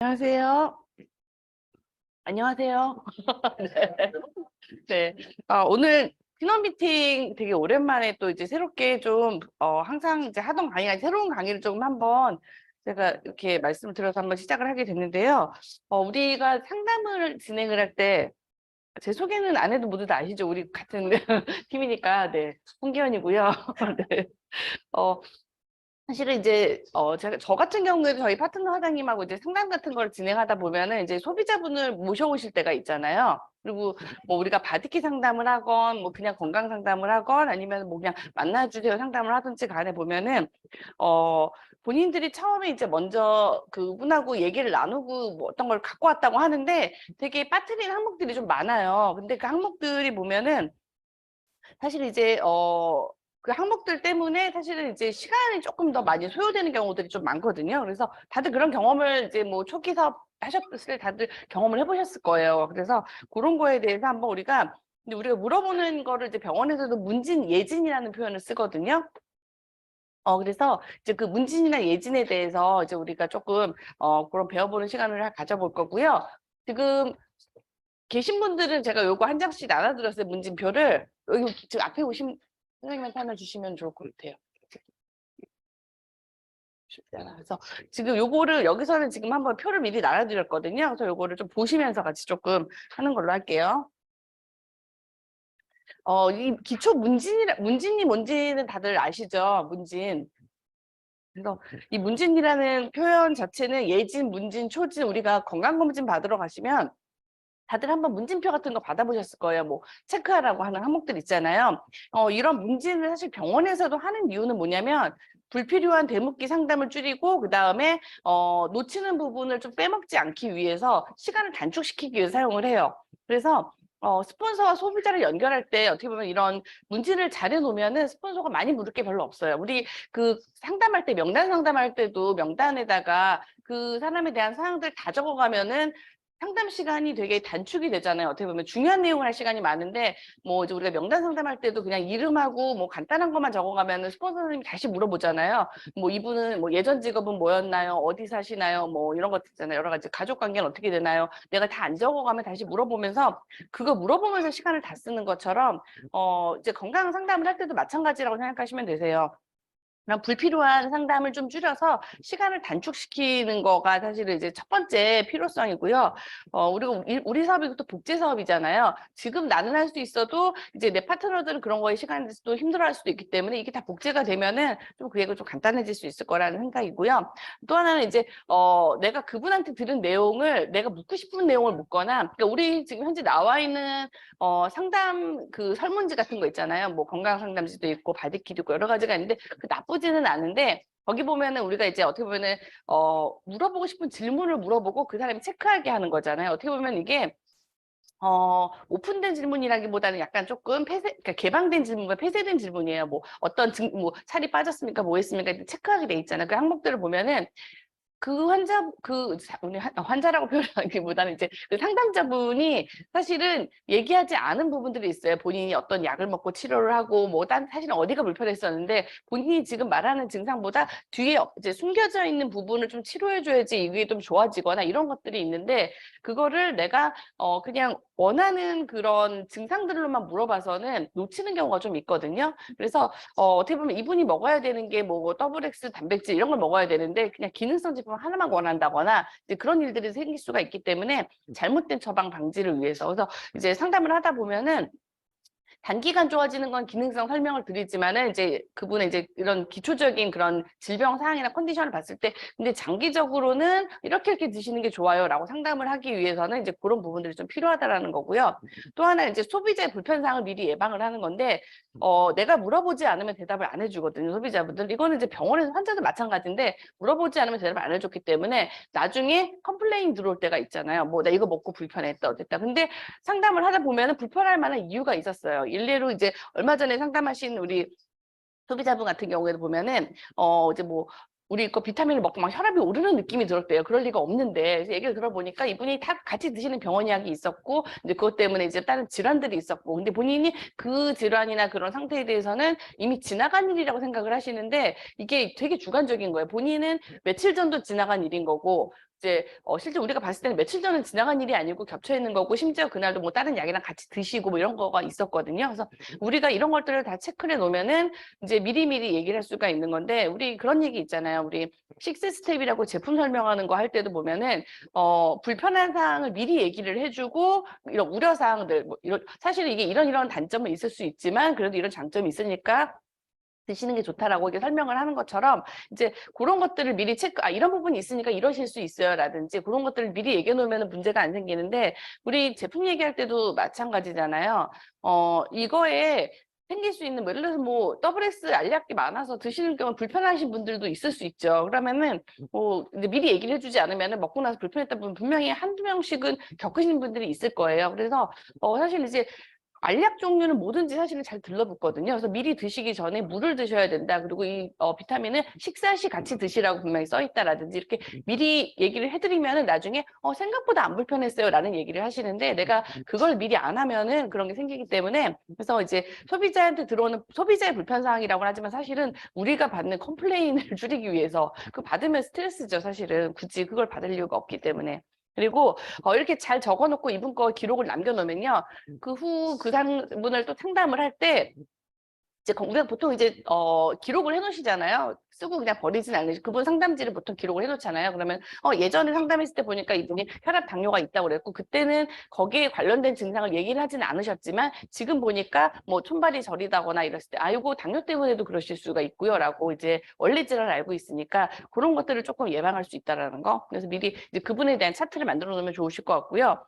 안녕하세요. 안녕하세요. 네. 네. 오늘 팀원 미팅 되게 오랜만에 또 이제 새롭게 좀, 항상 이제 하던 강의가 새로운 강의를 조금 한번 제가 이렇게 말씀을 드려서 한번 시작을 하게 됐는데요. 우리가 상담을 진행을 할 때, 제 소개는 안 해도 모두 다 아시죠? 우리 같은 팀이니까, 네. 홍기현이고요. 네. 어, 사실은 이제 저 같은 경우에도 저희 파트너 사장님하고 이제 상담 같은 걸 진행하다 보면은 이제 소비자분을 모셔오실 때가 있잖아요. 그리고 뭐 우리가 바디키 상담을 하건 뭐 그냥 건강 상담을 하건 아니면 뭐 그냥 만나주세요 상담을 하든지 간에 보면은 어 본인들이 처음에 이제 먼저 그분하고 얘기를 나누고 뭐 어떤 걸 갖고 왔다고 하는데 되게 빠뜨리는 항목들이 좀 많아요. 근데 그 항목들이 보면은 사실 이제 그 항목들 때문에 사실은 이제 시간이 조금 더 많이 소요되는 경우들이 좀 많거든요. 그래서 다들 그런 경험을 이제 뭐 초기 사업 하셨을 때 다들 경험을 해보셨을 거예요. 그래서 그런 거에 대해서 한번 근데 우리가 물어보는 거를 이제 병원에서도 문진, 예진이라는 표현을 쓰거든요. 그래서 이제 그 문진이나 예진에 대해서 이제 우리가 조금 그런 배워보는 시간을 가져볼 거고요. 지금 계신 분들은 제가 요거 한 장씩 나눠드렸어요. 문진표를. 여기 지금 앞에 오신 선생님한테 하나 주시면 좋을 것 같아요. 그래서 지금 요거를 여기서는 지금 한번 표를 미리 나눠드렸거든요. 그래서 요거를 좀 보시면서 같이 조금 하는 걸로 할게요. 이 기초 문진이 뭔지는 다들 아시죠? 문진. 그래서 이 문진이라는 표현 자체는 예진, 문진, 초진 우리가 건강검진 받으러 가시면 다들 한번 문진표 같은 거 받아보셨을 거예요. 뭐 체크하라고 하는 항목들 있잖아요. 이런 문진을 사실 병원에서도 하는 이유는 뭐냐면 불필요한 대묻기 상담을 줄이고 그다음에 놓치는 부분을 좀 빼먹지 않기 위해서 시간을 단축시키기 위해서 사용을 해요. 그래서 스폰서와 소비자를 연결할 때 어떻게 보면 이런 문진을 잘 해놓으면은 스폰서가 많이 물을 게 별로 없어요. 우리 그 상담할 때 명단 상담할 때도 명단에다가 그 사람에 대한 사항들 다 적어가면은 상담 시간이 되게 단축이 되잖아요. 어떻게 보면 중요한 내용을 할 시간이 많은데 뭐 이제 우리가 명단 상담할 때도 그냥 이름하고 뭐 간단한 것만 적어가면은 스폰서 선생님이 다시 물어보잖아요. 뭐 이분은 뭐 예전 직업은 뭐였나요? 어디 사시나요? 뭐 이런 것들 있잖아요. 여러 가지 가족 관계는 어떻게 되나요? 내가 다 안 적어가면 다시 물어보면서 그거 물어보면서 시간을 다 쓰는 것처럼 이제 건강 상담을 할 때도 마찬가지라고 생각하시면 되세요. 그런 불필요한 상담을 좀 줄여서 시간을 단축시키는 거가 사실은 이제 첫 번째 필요성이고요. 우리가 우리 사업이 또 복제 사업이잖아요. 지금 나는 할 수 있어도 이제 내 파트너들은 그런 거에 시간이 또 힘들어할 수도 있기 때문에 이게 다 복제가 되면은 좀 그 얘기가 좀 간단해질 수 있을 거라는 생각이고요. 또 하나는 이제 내가 그분한테 들은 내용을 내가 묻고 싶은 내용을 묻거나, 그러니까 우리 지금 현재 나와 있는 상담 그 설문지 같은 거 있잖아요. 뭐 건강 상담지도 있고 바디키도 있고 여러 가지가 있는데 그 나쁘지는 않은데 거기 보면은 우리가 이제 어떻게 보면은 물어보고 싶은 질문을 물어보고 그 사람이 체크하게 하는 거잖아요. 어떻게 보면 이게 오픈된 질문이라기보다는 약간 조금 그러니까 개방된 질문과 폐쇄된 질문이에요. 뭐 어떤 뭐 살이 빠졌습니까? 뭐 했습니까? 체크하게 돼 있잖아요. 그 항목들을 보면은 그 우리 환자라고 표현하기보다는 이제 그 상담자분이 사실은 얘기하지 않은 부분들이 있어요. 본인이 어떤 약을 먹고 치료를 하고 뭐 사실은 어디가 불편했었는데 본인이 지금 말하는 증상보다 뒤에 이제 숨겨져 있는 부분을 좀 치료해줘야지 이게 좀 좋아지거나 이런 것들이 있는데 그거를 내가 그냥 원하는 그런 증상들로만 물어봐서는 놓치는 경우가 좀 있거든요. 그래서 어떻게 보면 이분이 먹어야 되는 게 뭐 더블 X 단백질 이런 걸 먹어야 되는데 그냥 기능성 제품 하나만 원한다거나 이제 그런 일들이 생길 수가 있기 때문에 잘못된 처방 방지를 위해서 그래서 이제 상담을 하다 보면은 단기간 좋아지는 건 기능성 설명을 드리지만은 이제 그분의 이제 이런 기초적인 그런 질병 사항이나 컨디션을 봤을 때 근데 장기적으로는 이렇게 드시는 게 좋아요라고 상담을 하기 위해서는 이제 그런 부분들이 좀 필요하다라는 거고요. 또 하나 이제 소비자의 불편 사항을 미리 예방을 하는 건데 내가 물어보지 않으면 대답을 안 해주거든요. 소비자분들. 이거는 이제 병원에서 환자도 마찬가지인데 물어보지 않으면 대답을 안 해줬기 때문에 나중에 컴플레인 들어올 때가 있잖아요. 뭐 나 이거 먹고 불편했다 어땠다. 근데 상담을 하다 보면은 불편할 만한 이유가 있었어요. 일례로 이제 얼마 전에 상담하신 우리 소비자분 같은 경우에도 보면은 이제 뭐 우리 거 비타민을 먹고 막 혈압이 오르는 느낌이 들었대요. 그럴 리가 없는데 그래서 얘기를 들어보니까 이분이 다 같이 드시는 병원 약이 있었고 이제 그것 때문에 이제 다른 질환들이 있었고 근데 본인이 그 질환이나 그런 상태에 대해서는 이미 지나간 일이라고 생각을 하시는데 이게 되게 주관적인 거예요. 본인은 며칠 전도 지나간 일인 거고 이제 실제 우리가 봤을 때는 며칠 전에 지나간 일이 아니고 겹쳐 있는 거고 심지어 그날도 뭐 다른 약이랑 같이 드시고 뭐 이런 거가 있었거든요. 그래서 우리가 이런 것들을 다 체크를 해 놓으면은 이제 미리미리 얘기를 할 수가 있는 건데 우리 그런 얘기 있잖아요. 우리 식스 스텝이라고 제품 설명하는 거 할 때도 보면은 불편한 사항을 미리 얘기를 해주고 이런 우려 사항들 뭐 이런 사실 이게 이런 단점은 있을 수 있지만 그래도 이런 장점이 있으니까 드시는 게 좋다라고 이렇게 설명을 하는 것처럼 이제 그런 것들을 미리 체크, 이런 부분이 있으니까 이러실 수 있어요 라든지 그런 것들을 미리 얘기해 놓으면 문제가 안 생기는데 우리 제품 얘기할 때도 마찬가지잖아요. 이거에 생길 수 있는 뭐 예를 들어서 뭐 WS 알약이 많아서 드시는 경우 불편하신 분들도 있을 수 있죠. 그러면은 뭐 이제 미리 얘기를 해주지 않으면은 먹고 나서 불편했던 분 분명히 한두 명씩은 겪으시는 분들이 있을 거예요. 그래서 사실 이제 알약 종류는 뭐든지 사실은 잘 들러붙거든요. 그래서 미리 드시기 전에 물을 드셔야 된다. 그리고 이 비타민은 식사 시 같이 드시라고 분명히 써 있다라든지 이렇게 미리 얘기를 해드리면은 나중에 생각보다 안 불편했어요 라는 얘기를 하시는데 내가 그걸 미리 안 하면은 그런 게 생기기 때문에 그래서 이제 소비자한테 들어오는 소비자의 불편사항이라고 하지만 사실은 우리가 받는 컴플레인을 줄이기 위해서 그 받으면 스트레스죠. 사실은 굳이 그걸 받을 이유가 없기 때문에. 그리고 이렇게 잘 적어놓고 이분 거 기록을 남겨놓으면요. 그 후 그 분을 또 상담을 할 때 이제 우리가 보통 이제 기록을 해놓으시잖아요. 쓰고 그냥 버리진 않으시. 그분 상담지를 보통 기록을 해놓잖아요. 그러면 예전에 상담했을 때 보니까 이분이 혈압 당뇨가 있다고 그랬고 그때는 거기에 관련된 증상을 얘기를 하지는 않으셨지만 지금 보니까 뭐 손발이 저리다거나 이랬을 때 아이고 당뇨 때문에도 그러실 수가 있고요라고 이제 원래 질환을 알고 있으니까 그런 것들을 조금 예방할 수 있다라는 거. 그래서 미리 이제 그분에 대한 차트를 만들어 놓으면 좋으실 것 같고요.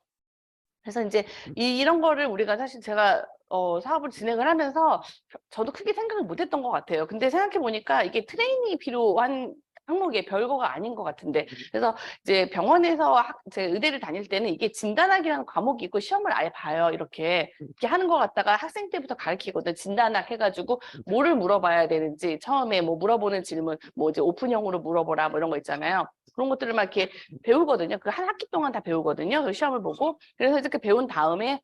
그래서 이제 이런 거를 우리가 사실 제가 사업을 진행을 하면서 저도 크게 생각을 못 했던 것 같아요. 근데 생각해 보니까 이게 트레이닝이 필요한 항목에 별거가 아닌 것 같은데. 그래서 이제 병원에서 제 의대를 다닐 때는 이게 진단학이라는 과목이 있고 시험을 아예 봐요. 이렇게 하는 것 같다가 학생 때부터 가르치거든. 진단학 해가지고 뭐를 물어봐야 되는지 처음에 뭐 물어보는 질문 뭐 이제 오픈형으로 물어보라 뭐 이런 거 있잖아요. 그런 것들을 막 이렇게 배우거든요. 그 한 학기 동안 다 배우거든요. 그 시험을 보고. 그래서 이렇게 배운 다음에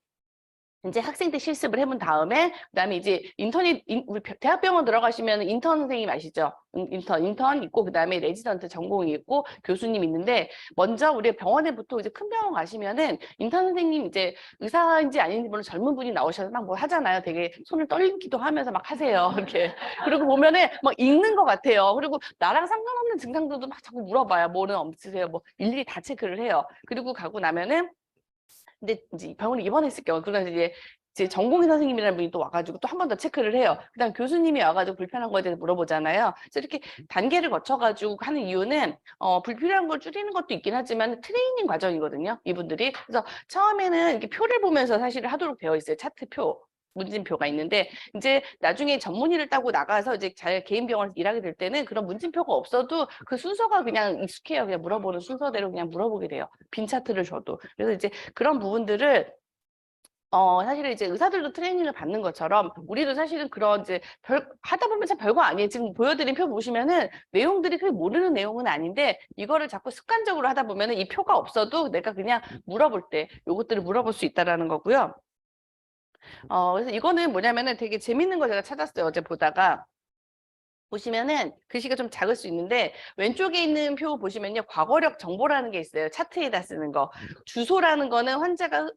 이제 학생 때 실습을 해본 다음에 그다음에 이제 우리 대학병원 들어가시면 인턴 선생님 아시죠? 인턴 있고 그다음에 레지던트 전공이 있고 교수님 있는데 먼저 우리 병원에 보통 이제 큰 병원 가시면은 인턴 선생님 이제 의사인지 아닌지 모르는 젊은 분이 나오셔서 막 뭐 하잖아요. 되게 손을 떨리기도 하면서 막 하세요. 이렇게 그리고 보면은 막 읽는 것 같아요. 그리고 나랑 상관없는 증상들도 막 자꾸 물어봐요. 뭐는 없으세요? 뭐 일일이 다 체크를 해요. 그리고 가고 나면은 근데 이제 병원에 입원했을 경우 그러면 이제 전공의 선생님이라는 분이 또 와가지고 또 한 번 더 체크를 해요. 그다음 교수님이 와가지고 불편한 거에 대해서 물어보잖아요. 그래서 이렇게 단계를 거쳐가지고 하는 이유는 불필요한 걸 줄이는 것도 있긴 하지만 트레이닝 과정이거든요. 이분들이. 그래서 처음에는 이렇게 표를 보면서 사실 하도록 되어 있어요. 차트표. 문진표가 있는데 이제 나중에 전문의를 따고 나가서 이제 잘 개인 병원에서 일하게 될 때는 그런 문진표가 없어도 그 순서가 그냥 익숙해요. 그냥 물어보는 순서대로 그냥 물어보게 돼요. 빈 차트를 줘도. 그래서 이제 그런 부분들을 사실은 이제 의사들도 트레이닝을 받는 것처럼 우리도 사실은 그런 이제 하다 보면 참 별거 아니에요. 지금 보여드린 표 보시면은 내용들이 그렇게 모르는 내용은 아닌데 이거를 자꾸 습관적으로 하다 보면은 이 표가 없어도 내가 그냥 물어볼 때 요것들을 물어볼 수 있다라는 거고요. 그래서 이거는 뭐냐면은 되게 재밌는 거 제가 찾았어요. 어제 보다가. 보시면은 글씨가 좀 작을 수 있는데 왼쪽에 있는 표 보시면요. 과거력 정보라는 게 있어요. 차트에다 쓰는 거. 주소라는 거는 환자가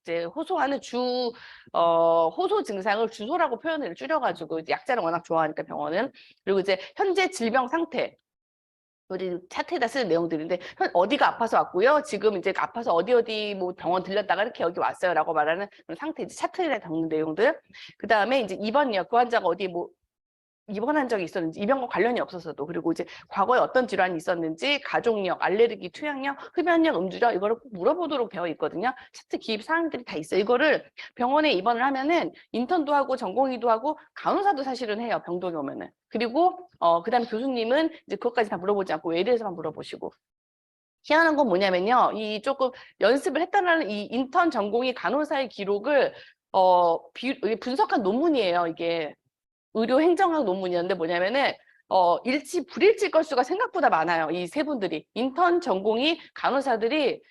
이제 호소하는 호소 증상을 주소라고 표현을 줄여가지고 이제 약자를 워낙 좋아하니까 병원은. 그리고 이제 현재 질병 상태. 우리 차트에다 쓰는 내용들인데 어디가 아파서 왔고요. 지금 이제 아파서 어디 뭐 병원 들렸다가 이렇게 여기 왔어요라고 말하는 그런 상태 이제 차트에다 적는 내용들. 그 다음에 이제 입원이요. 그 환자가 어디 뭐 입원한 적이 있었는지 입원과 관련이 없었어도 그리고 이제 과거에 어떤 질환이 있었는지 가족력, 알레르기, 투약력, 흡연력, 음주력 이거를 꼭 물어보도록 되어 있거든요. 차트 기입 사항들이 다 있어요. 이거를 병원에 입원을 하면은 인턴도 하고 전공의도 하고 간호사도 사실은 해요. 병동에 오면은. 그리고 그다음에 교수님은 이제 그것까지 다 물어보지 않고 외에 대해서만 물어보시고. 희한한 건 뭐냐면요. 이 조금 연습을 했다는 이 인턴 전공의 간호사의 기록을 분석한 논문이에요. 이게. 의료 행정학 논문이었는데 뭐냐면은 불일치 건수가 생각보다 많아요. 이 세 분들이 인턴 전공이 간호사들이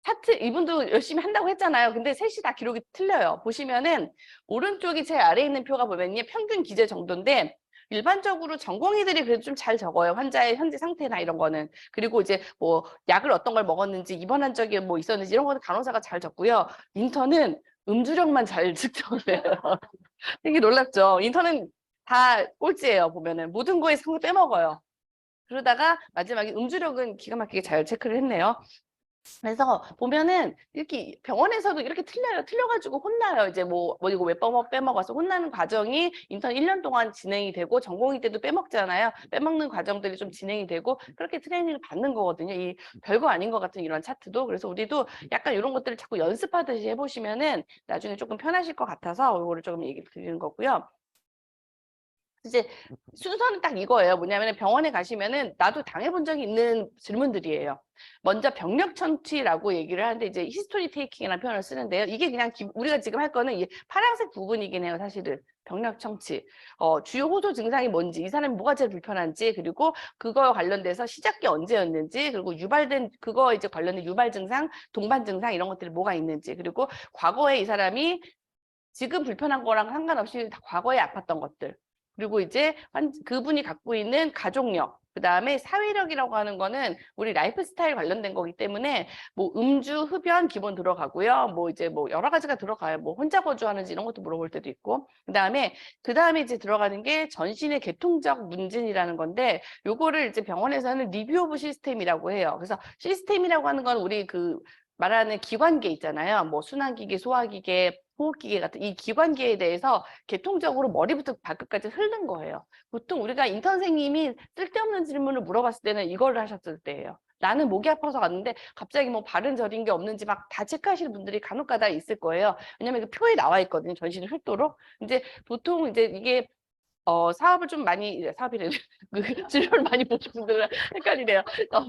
차트 이분도 열심히 한다고 했잖아요. 근데 셋이 다 기록이 틀려요. 보시면은 오른쪽이 제일 아래에 있는 표가 보면요 평균 기재 정도인데 일반적으로 전공의들이 그래도 좀 잘 적어요. 환자의 현재 상태나 이런 거는. 그리고 이제 뭐 약을 어떤 걸 먹었는지 입원한 적이 뭐 있었는지 이런 거는 간호사가 잘 적고요. 인턴은 음주력만 잘 측정을 해요. 되게 놀랍죠. 인턴은 다 꼴찌예요. 보면은 모든 거에 상을 빼먹어요. 그러다가 마지막에 음주력은 기가 막히게 잘 체크를 했네요. 그래서 보면은 이렇게 병원에서도 이렇게 틀려요. 틀려가지고 혼나요. 이제 뭐 이거 왜 빼먹어서 혼나는 과정이 인턴 1년 동안 진행이 되고 전공의 때도 빼먹잖아요. 빼먹는 과정들이 좀 진행이 되고 그렇게 트레이닝을 받는 거거든요. 이 별거 아닌 것 같은 이런 차트도. 그래서 우리도 약간 이런 것들을 자꾸 연습하듯이 해보시면은 나중에 조금 편하실 것 같아서 이거를 조금 얘기 드리는 거고요. 이제 순서는 딱 이거예요. 뭐냐면 병원에 가시면은 나도 당해본 적이 있는 질문들이에요. 먼저 병력 천취라고 얘기를 하는데 이제 히스토리 테이킹이라는 표현을 쓰는데요. 이게 그냥 우리가 지금 할 거는 이 파란색 부분이긴 해요. 사실은 병력 천취. 주요 호소 증상이 뭔지, 이 사람이 뭐가 제일 불편한지, 그리고 그거 관련돼서 시작기 언제였는지, 그리고 유발된 그거 이제 관련된 유발 증상, 동반 증상 이런 것들이 뭐가 있는지, 그리고 과거에 이 사람이 지금 불편한 거랑 상관없이 다 과거에 아팠던 것들. 그리고 이제 그분이 갖고 있는 가족력, 그 다음에 사회력이라고 하는 거는 우리 라이프 스타일 관련된 거기 때문에 뭐 음주, 흡연 기본 들어가고요. 뭐 이제 뭐 여러 가지가 들어가요. 뭐 혼자 거주하는지 이런 것도 물어볼 때도 있고. 그 다음에 이제 들어가는 게 전신의 계통적 문진이라는 건데 요거를 이제 병원에서는 리뷰 오브 시스템이라고 해요. 그래서 시스템이라고 하는 건 우리 그 말하는 기관계 있잖아요. 뭐 순환기계, 소화기계, 호흡기계 같은 이 기관계에 대해서 계통적으로 머리부터 발끝까지 훑는 거예요. 보통 우리가 인턴 선생님이 쓸데없는 질문을 물어봤을 때는 이거를 하셨을 때예요. 나는 목이 아파서 갔는데 갑자기 뭐 바른 저린 게 없는지 막 다 체크하시는 분들이 간혹가다 있을 거예요. 왜냐면 그 표에 나와 있거든요. 전신을 훑도록. 이제 보통 이제 이게 사업을 좀 많이, 사업이래. 그 진료를 많이 보신 분들은 헷갈리네요.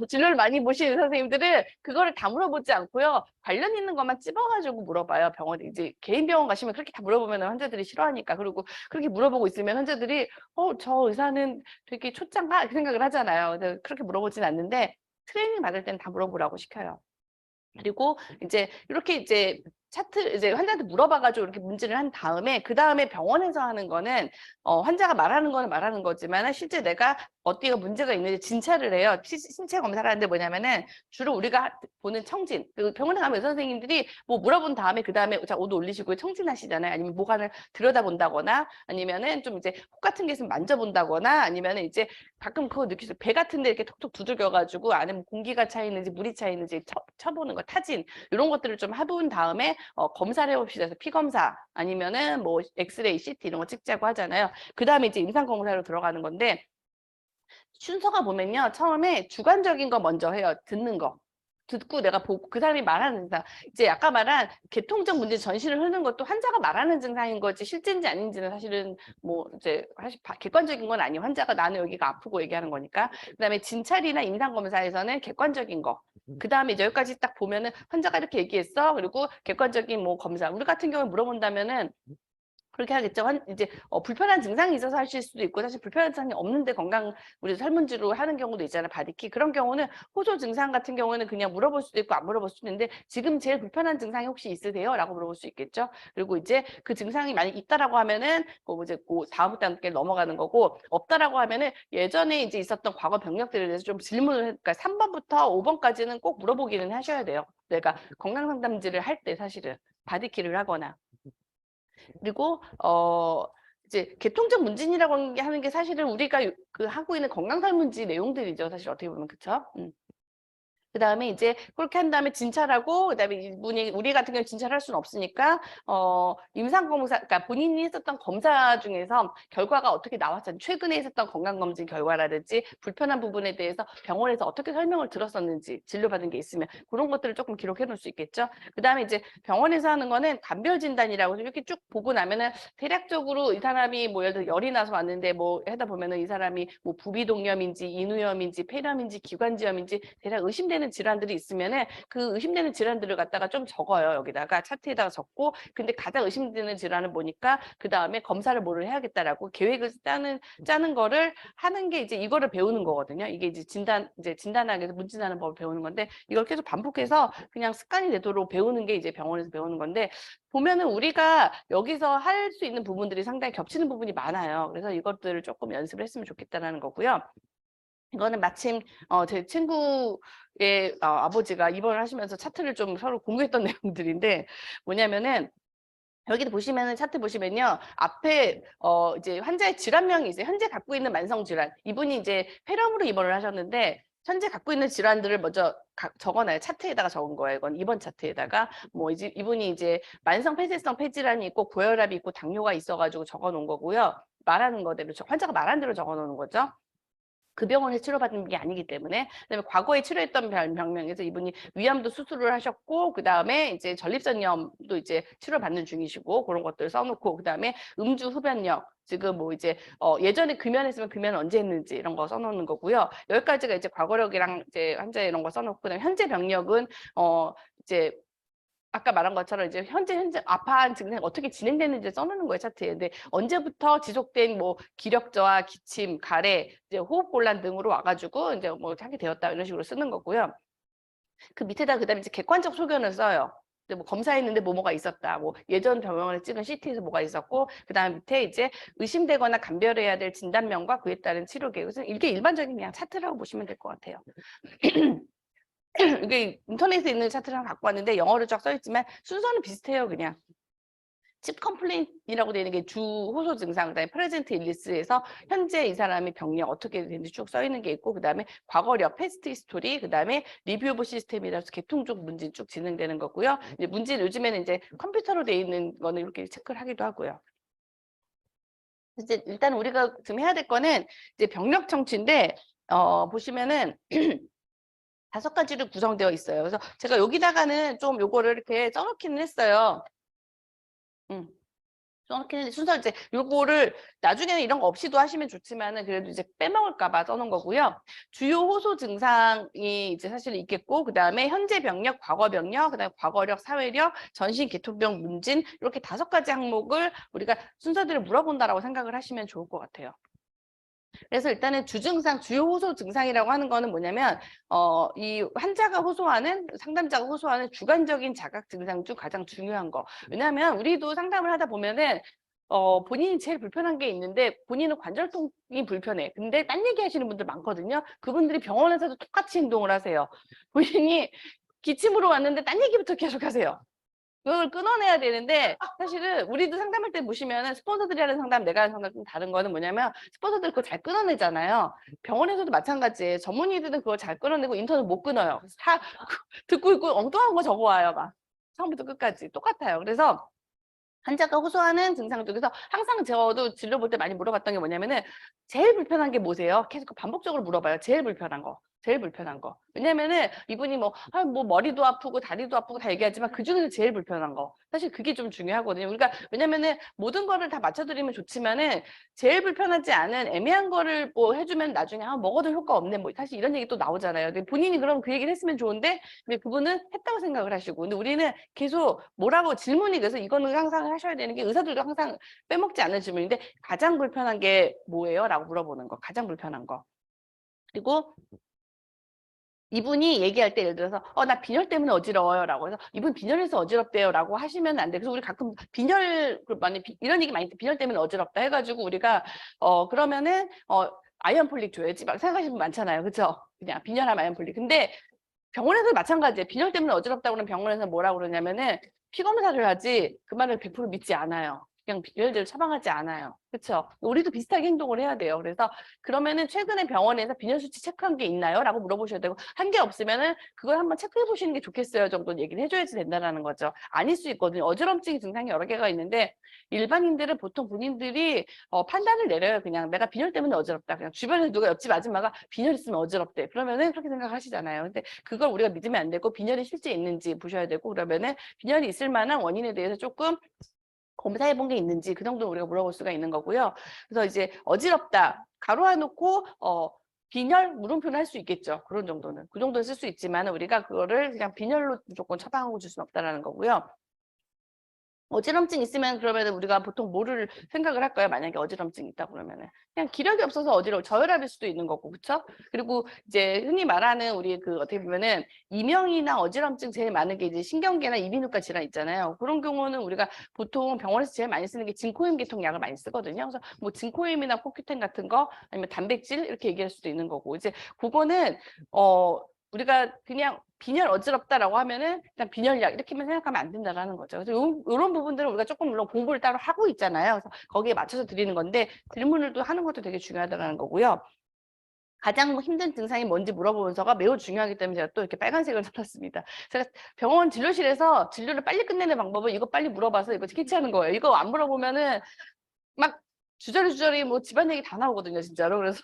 진료를 많이 보시는 선생님들은 그거를 다 물어보지 않고요. 관련 있는 것만 찝어가지고 물어봐요. 병원에. 이제 개인 병원 가시면 그렇게 다 물어보면 환자들이 싫어하니까. 그리고 그렇게 물어보고 있으면 환자들이, 저 의사는 되게 초짜인가? 이렇게 생각을 하잖아요. 근데 그렇게 물어보진 않는데 트레이닝 받을 때는 다 물어보라고 시켜요. 그리고 이제 이렇게 이제 차트 이제 환자한테 물어봐가지고 이렇게 문제를 한 다음에 그 다음에 병원에서 하는 거는 환자가 말하는 거는 말하는 거지만 실제 내가 어디가 문제가 있는지 진찰을 해요. 신체 검사를 하는데 뭐냐면은 주로 우리가 보는 청진. 그 병원에 가면 의사 선생님들이 뭐 물어본 다음에 그 다음에 자 옷 올리시고 청진하시잖아요. 아니면 모관을 들여다본다거나 아니면은 좀 이제 혹 같은 게 있으면 만져본다거나 아니면은 이제 가끔 그거 느끼세요. 배 같은데 이렇게 톡톡 두들겨가지고 안에 뭐 공기가 차 있는지 물이 차 있는지 쳐보는 거 타진 이런 것들을 좀 해본 다음에 검사를 해봅시다. 그래서 피 검사 아니면은 뭐 엑스레이, CT 이런 거 찍자고 하잖아요. 그 다음에 이제 임상 검사로 들어가는 건데 순서가 보면요. 처음에 주관적인 거 먼저 해요. 듣는 거. 듣고 내가 보고 그 사람이 말하는 증상. 이제 아까 말한 계통적 문제 전신을 흐르는 것도 환자가 말하는 증상인 거지 실제인지 아닌지는 사실은 뭐 이제 사실 객관적인 건 아니에요. 환자가 나는 여기가 아프고 얘기하는 거니까. 그다음에 진찰이나 임상 검사에서는 객관적인 거. 그다음에 이제 여기까지 딱 보면은 환자가 이렇게 얘기했어. 그리고 객관적인 뭐 검사. 우리 같은 경우에 물어본다면은 그렇게 하겠죠. 이제 불편한 증상이 있어서 하실 수도 있고 사실 불편한 증상이 없는데 건강 우리 설문지로 하는 경우도 있잖아요. 바디키 그런 경우는 호소 증상 같은 경우는 그냥 물어볼 수도 있고 안 물어볼 수도 있는데 지금 제일 불편한 증상이 혹시 있으세요? 라고 물어볼 수 있겠죠. 그리고 이제 그 증상이 만약 있다라고 하면은 이제 그 다음 단계 넘어가는 거고 없다라고 하면은 예전에 이제 있었던 과거 병력들에 대해서 좀 질문을 그러니까 3번부터 5번까지는 꼭 물어보기는 하셔야 돼요. 내가 건강 상담지를 할 때 사실은 바디키를 하거나 그리고 이제 계통적 문진이라고 하는 게 사실은 우리가 그 하고 있는 건강설문지 내용들이죠. 사실 어떻게 보면 그쵸? 그다음에 이제 그렇게 한 다음에 진찰하고 그다음에 이분이 우리 같은 경우는 진찰할 수는 없으니까 임상 검사 그러니까 본인이 했었던 검사 중에서 결과가 어떻게 나왔는지 최근에 했었던 건강검진 결과라든지 불편한 부분에 대해서 병원에서 어떻게 설명을 들었었는지 진료받은 게 있으면 그런 것들을 조금 기록해 놓을 수 있겠죠. 그다음에 이제 병원에서 하는 거는 감별 진단이라고 이렇게 쭉 보고 나면은 대략적으로 이 사람이 뭐 예를 들어 열이 나서 왔는데 뭐 하다 보면은 이 사람이 뭐 부비동염인지 인후염인지 폐렴인지 기관지염인지 대략 의심되는 의심되는 질환들이 있으면은 그 의심되는 질환들을 갖다가 좀 적어요. 여기다가 차트에다가 적고, 근데 가장 의심되는 질환을 보니까 그 다음에 검사를 뭐를 해야겠다라고 계획을 짜는 거를 하는 게 이제 이거를 배우는 거거든요. 이게 이제 진단하기 위해서 문진하는 법을 배우는 건데, 이걸 계속 반복해서 그냥 습관이 되도록 배우는 게 이제 병원에서 배우는 건데, 보면은 우리가 여기서 할 수 있는 부분들이 상당히 겹치는 부분이 많아요. 그래서 이것들을 조금 연습을 했으면 좋겠다는 거고요. 이거는 마침 제 친구의 아버지가 입원을 하시면서 차트를 좀 서로 공유했던 내용들인데, 뭐냐면은 여기도 보시면은 차트 보시면요, 앞에 이제 환자의 질환명이 이제 현재 갖고 있는 만성 질환, 이분이 이제 폐렴으로 입원을 하셨는데 현재 갖고 있는 질환들을 먼저 적어놔요. 차트에다가 적은 거예요. 이건 이번 차트에다가 뭐 이제 이분이 이제 만성 폐쇄성 폐질환이 있고 고혈압이 있고 당뇨가 있어가지고 적어놓은 거고요. 말하는 거대로 환자가 말한 대로 적어놓는 거죠. 그 병원에서 치료받는 게 아니기 때문에. 그다음에 과거에 치료했던 병명에서 이분이 위암도 수술을 하셨고, 그 다음에 이제 전립선염도 이제 치료받는 중이시고, 그런 것들 써놓고, 그 다음에 음주 흡연력, 지금 뭐 이제 예전에 금연했으면 금연 언제 했는지 이런 거 써놓는 거고요. 여기까지가 이제 과거력이랑 이제 환자 이런 거 써놓고, 그다음에 현재 병력은 이제 아까 말한 것처럼 이제 현재 아파한 증상 어떻게 진행되는지 써놓는 거예요, 차트에. 근데 언제부터 지속된 뭐 기력 저하, 기침, 가래, 이제 호흡 곤란 등으로 와가지고 이제 뭐 하게 되었다 이런 식으로 쓰는 거고요. 그 밑에다 그다음에 이제 객관적 소견을 써요. 뭐 검사했는데 뭐가 있었다. 뭐 예전 병원에 찍은 CT에서 뭐가 있었고, 그다음 밑에 이제 의심되거나 감별해야 될 진단명과 그에 따른 치료 계획은 이게 일반적인 그냥 차트라고 보시면 될 것 같아요. 이게 인터넷에 있는 차트랑 갖고 왔는데 영어로 쫙 써있지만 순서는 비슷해요. 그냥 칩 컴플레인이라고 되어 있는 게 주 호소 증상, 그다음에 프레젠트 일리스에서 현재 이 사람의 병력 어떻게 되는지 쭉 써 있는 게 있고, 그다음에 과거력 패스트 히스토리, 그다음에 리뷰 오브 시스템이라서 계통적 문진 쭉 진행되는 거고요. 이제 문진 요즘에는 이제 컴퓨터로 되어 있는 거는 이렇게 체크를 하기도 하고요. 이제 일단 우리가 지금 해야 될 거는 이제 병력 청취인데 보시면은 5가지로 구성되어 있어요. 그래서 제가 여기다가는 좀 요거를 이렇게 써놓기는 했어요. 써놓긴 했는데 순서 이제 요거를 나중에는 이런 거 없이도 하시면 좋지만은 그래도 이제 빼먹을까 봐 써놓은 거고요. 주요 호소 증상이 이제 사실 있겠고, 그 다음에 현재 병력, 과거 병력, 그 다음에 과거력, 사회력, 전신 계통병 문진, 이렇게 5가지 항목을 우리가 순서대로 물어본다라고 생각을 하시면 좋을 것 같아요. 그래서 일단은 주증상, 주요 호소 증상이라고 하는 거는 뭐냐면 이 환자가 호소하는, 상담자가 호소하는 주관적인 자각 증상 중 가장 중요한 거. 왜냐하면 우리도 상담을 하다 보면은 본인이 제일 불편한 게 있는데 본인은 관절통이 불편해. 근데 딴 얘기 하시는 분들 많거든요. 그분들이 병원에서도 똑같이 행동을 하세요. 본인이 기침으로 왔는데 딴 얘기부터 계속 하세요. 그걸 끊어내야 되는데, 사실은 우리도 상담할 때 보시면은 스폰서들이 하는 상담, 내가 하는 상담 좀 다른 거는 뭐냐면 스폰서들이 그거 잘 끊어내잖아요. 병원에서도 마찬가지예요. 전문의들은 그걸 잘 끊어내고 인턴은 못 끊어요. 다 듣고 있고 엉뚱한 거 적어와요. 막 처음부터 끝까지 똑같아요. 그래서 환자가 호소하는 증상 중에서 항상 저도 진료 볼 때 많이 물어봤던 게 뭐냐면은 제일 불편한 게 뭐세요? 계속 반복적으로 물어봐요. 제일 불편한 거. 제일 불편한 거. 왜냐면은 이분이 뭐 머리도 아프고 다리도 아프고 다 얘기하지만 그중에서 제일 불편한 거. 사실 그게 좀 중요하거든요. 우리가 왜냐면은 모든 거를 다 맞춰드리면 좋지만은 제일 불편하지 않은 애매한 거를 뭐 해주면 나중에 먹어도 효과 없네. 뭐 사실 이런 얘기 또 나오잖아요. 근데 본인이 그럼 그 얘기를 했으면 좋은데 근데 그분은 했다고 생각을 하시고, 근데 우리는 계속 뭐라고 질문이 돼서 이거는 항상 하셔야 되는 게, 의사들도 항상 빼먹지 않는 질문인데 가장 불편한 게 뭐예요? 라고 물어보는 거. 가장 불편한 거. 그리고 이분이 얘기할 때 예를 들어서 나 빈혈 때문에 어지러워요 라고 해서 이분 빈혈해서 어지럽대요 라고 하시면 안 돼. 그래서 우리 가끔 빈혈 이런 얘기 많이 빈혈 때문에 어지럽다 해가지고 우리가 그러면은 아이언 폴릭 줘야지 막 생각하시는 분 많잖아요. 그렇죠? 그냥 빈혈하면 아이언 폴릭. 근데 병원에서도 마찬가지예요. 빈혈 때문에 어지럽다고 그러면 병원에서 뭐라고 그러냐면은 피 검사를 하지 그 말을 100% 믿지 않아요. 그냥 빈혈제를 처방하지 않아요. 그렇죠? 우리도 비슷하게 행동을 해야 돼요. 그래서 그러면은 최근에 병원에서 빈혈 수치 체크한 게 있나요? 라고 물어보셔야 되고, 한 게 없으면은 그걸 한번 체크해 보시는 게 좋겠어요 정도 얘기를 해줘야지 된다는 거죠. 아닐 수 있거든요. 어지럼증 증상이 여러 개가 있는데 일반인들은 보통 본인들이 판단을 내려요. 그냥 내가 빈혈 때문에 어지럽다. 그냥 주변에 누가 옆집 아줌마가 빈혈 있으면 어지럽대. 그러면은 그렇게 생각하시잖아요. 근데 그걸 우리가 믿으면 안 되고 빈혈이 실제 있는지 보셔야 되고, 그러면은 빈혈이 있을 만한 원인에 대해서 조금 검사해 본 게 있는지 그 정도 우리가 물어볼 수가 있는 거고요. 그래서 이제 어지럽다 가로해 놓고 빈혈 물음표는 할 수 있겠죠. 그런 정도는. 그 정도는 쓸 수 있지만 우리가 그거를 그냥 빈혈로 무조건 처방하고 줄 수는 없다라는 거고요. 어지럼증 있으면 그러면 우리가 보통 뭐를 생각을 할까요? 만약에 어지럼증 있다 그러면은 그냥 기력이 없어서 저혈압일 수도 있는 거고, 그렇죠? 그리고 이제 흔히 말하는 우리 그 어떻게 보면은 이명이나 어지럼증 제일 많은 게 이제 신경계나 이비인후과 질환 있잖아요. 그런 경우는 우리가 보통 병원에서 제일 많이 쓰는 게 진코임 계통 약을 많이 쓰거든요. 그래서 뭐 진코임이나 코큐텐 같은 거 아니면 단백질 이렇게 얘기할 수도 있는 거고, 이제 그거는 우리가 그냥 빈혈 어지럽다라고 하면은 그냥 빈혈약 이렇게만 생각하면 안 된다라는 거죠. 그래서 이런 부분들은 우리가 조금 물론 공부를 따로 하고 있잖아요. 그래서 거기에 맞춰서 드리는 건데 질문을 또 하는 것도 되게 중요하다는 거고요. 가장 힘든 증상이 뭔지 물어보면서가 매우 중요하기 때문에 제가 또 이렇게 빨간색을 써놨습니다. 제가 병원 진료실에서 진료를 빨리 끝내는 방법은 이거 빨리 물어봐서 이거 캐치하는 거예요. 이거 안 물어보면은 막 주저리 뭐 집안 얘기 다 나오거든요, 진짜로. 그래서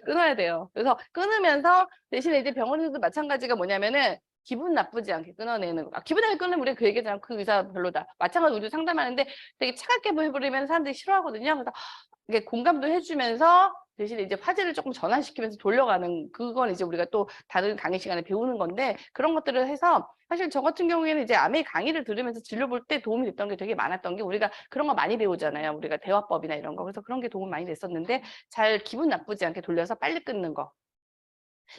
끊어야 돼요. 그래서 끊으면서 대신에 이제 병원에서도 마찬가지가 뭐냐면은 기분 나쁘지 않게 끊어내는 거. 기분 나쁘게 끊으면 우리가 그 얘기잖아. 그 의사 별로다. 마찬가지로 우리도 상담하는데 되게 차갑게 해버리면 사람들이 싫어하거든요. 그래서 이게 공감도 해주면서 대신에 이제 화제를 조금 전환시키면서 돌려가는, 그건 이제 우리가 또 다른 강의 시간에 배우는 건데, 그런 것들을 해서 사실 저 같은 경우에는 이제 암의 강의를 들으면서 진료 볼 때 도움이 됐던 게 되게 많았던 게, 우리가 그런 거 많이 배우잖아요. 우리가 대화법이나 이런 거. 그래서 그런 게 도움 많이 됐었는데, 잘 기분 나쁘지 않게 돌려서 빨리 끊는 거.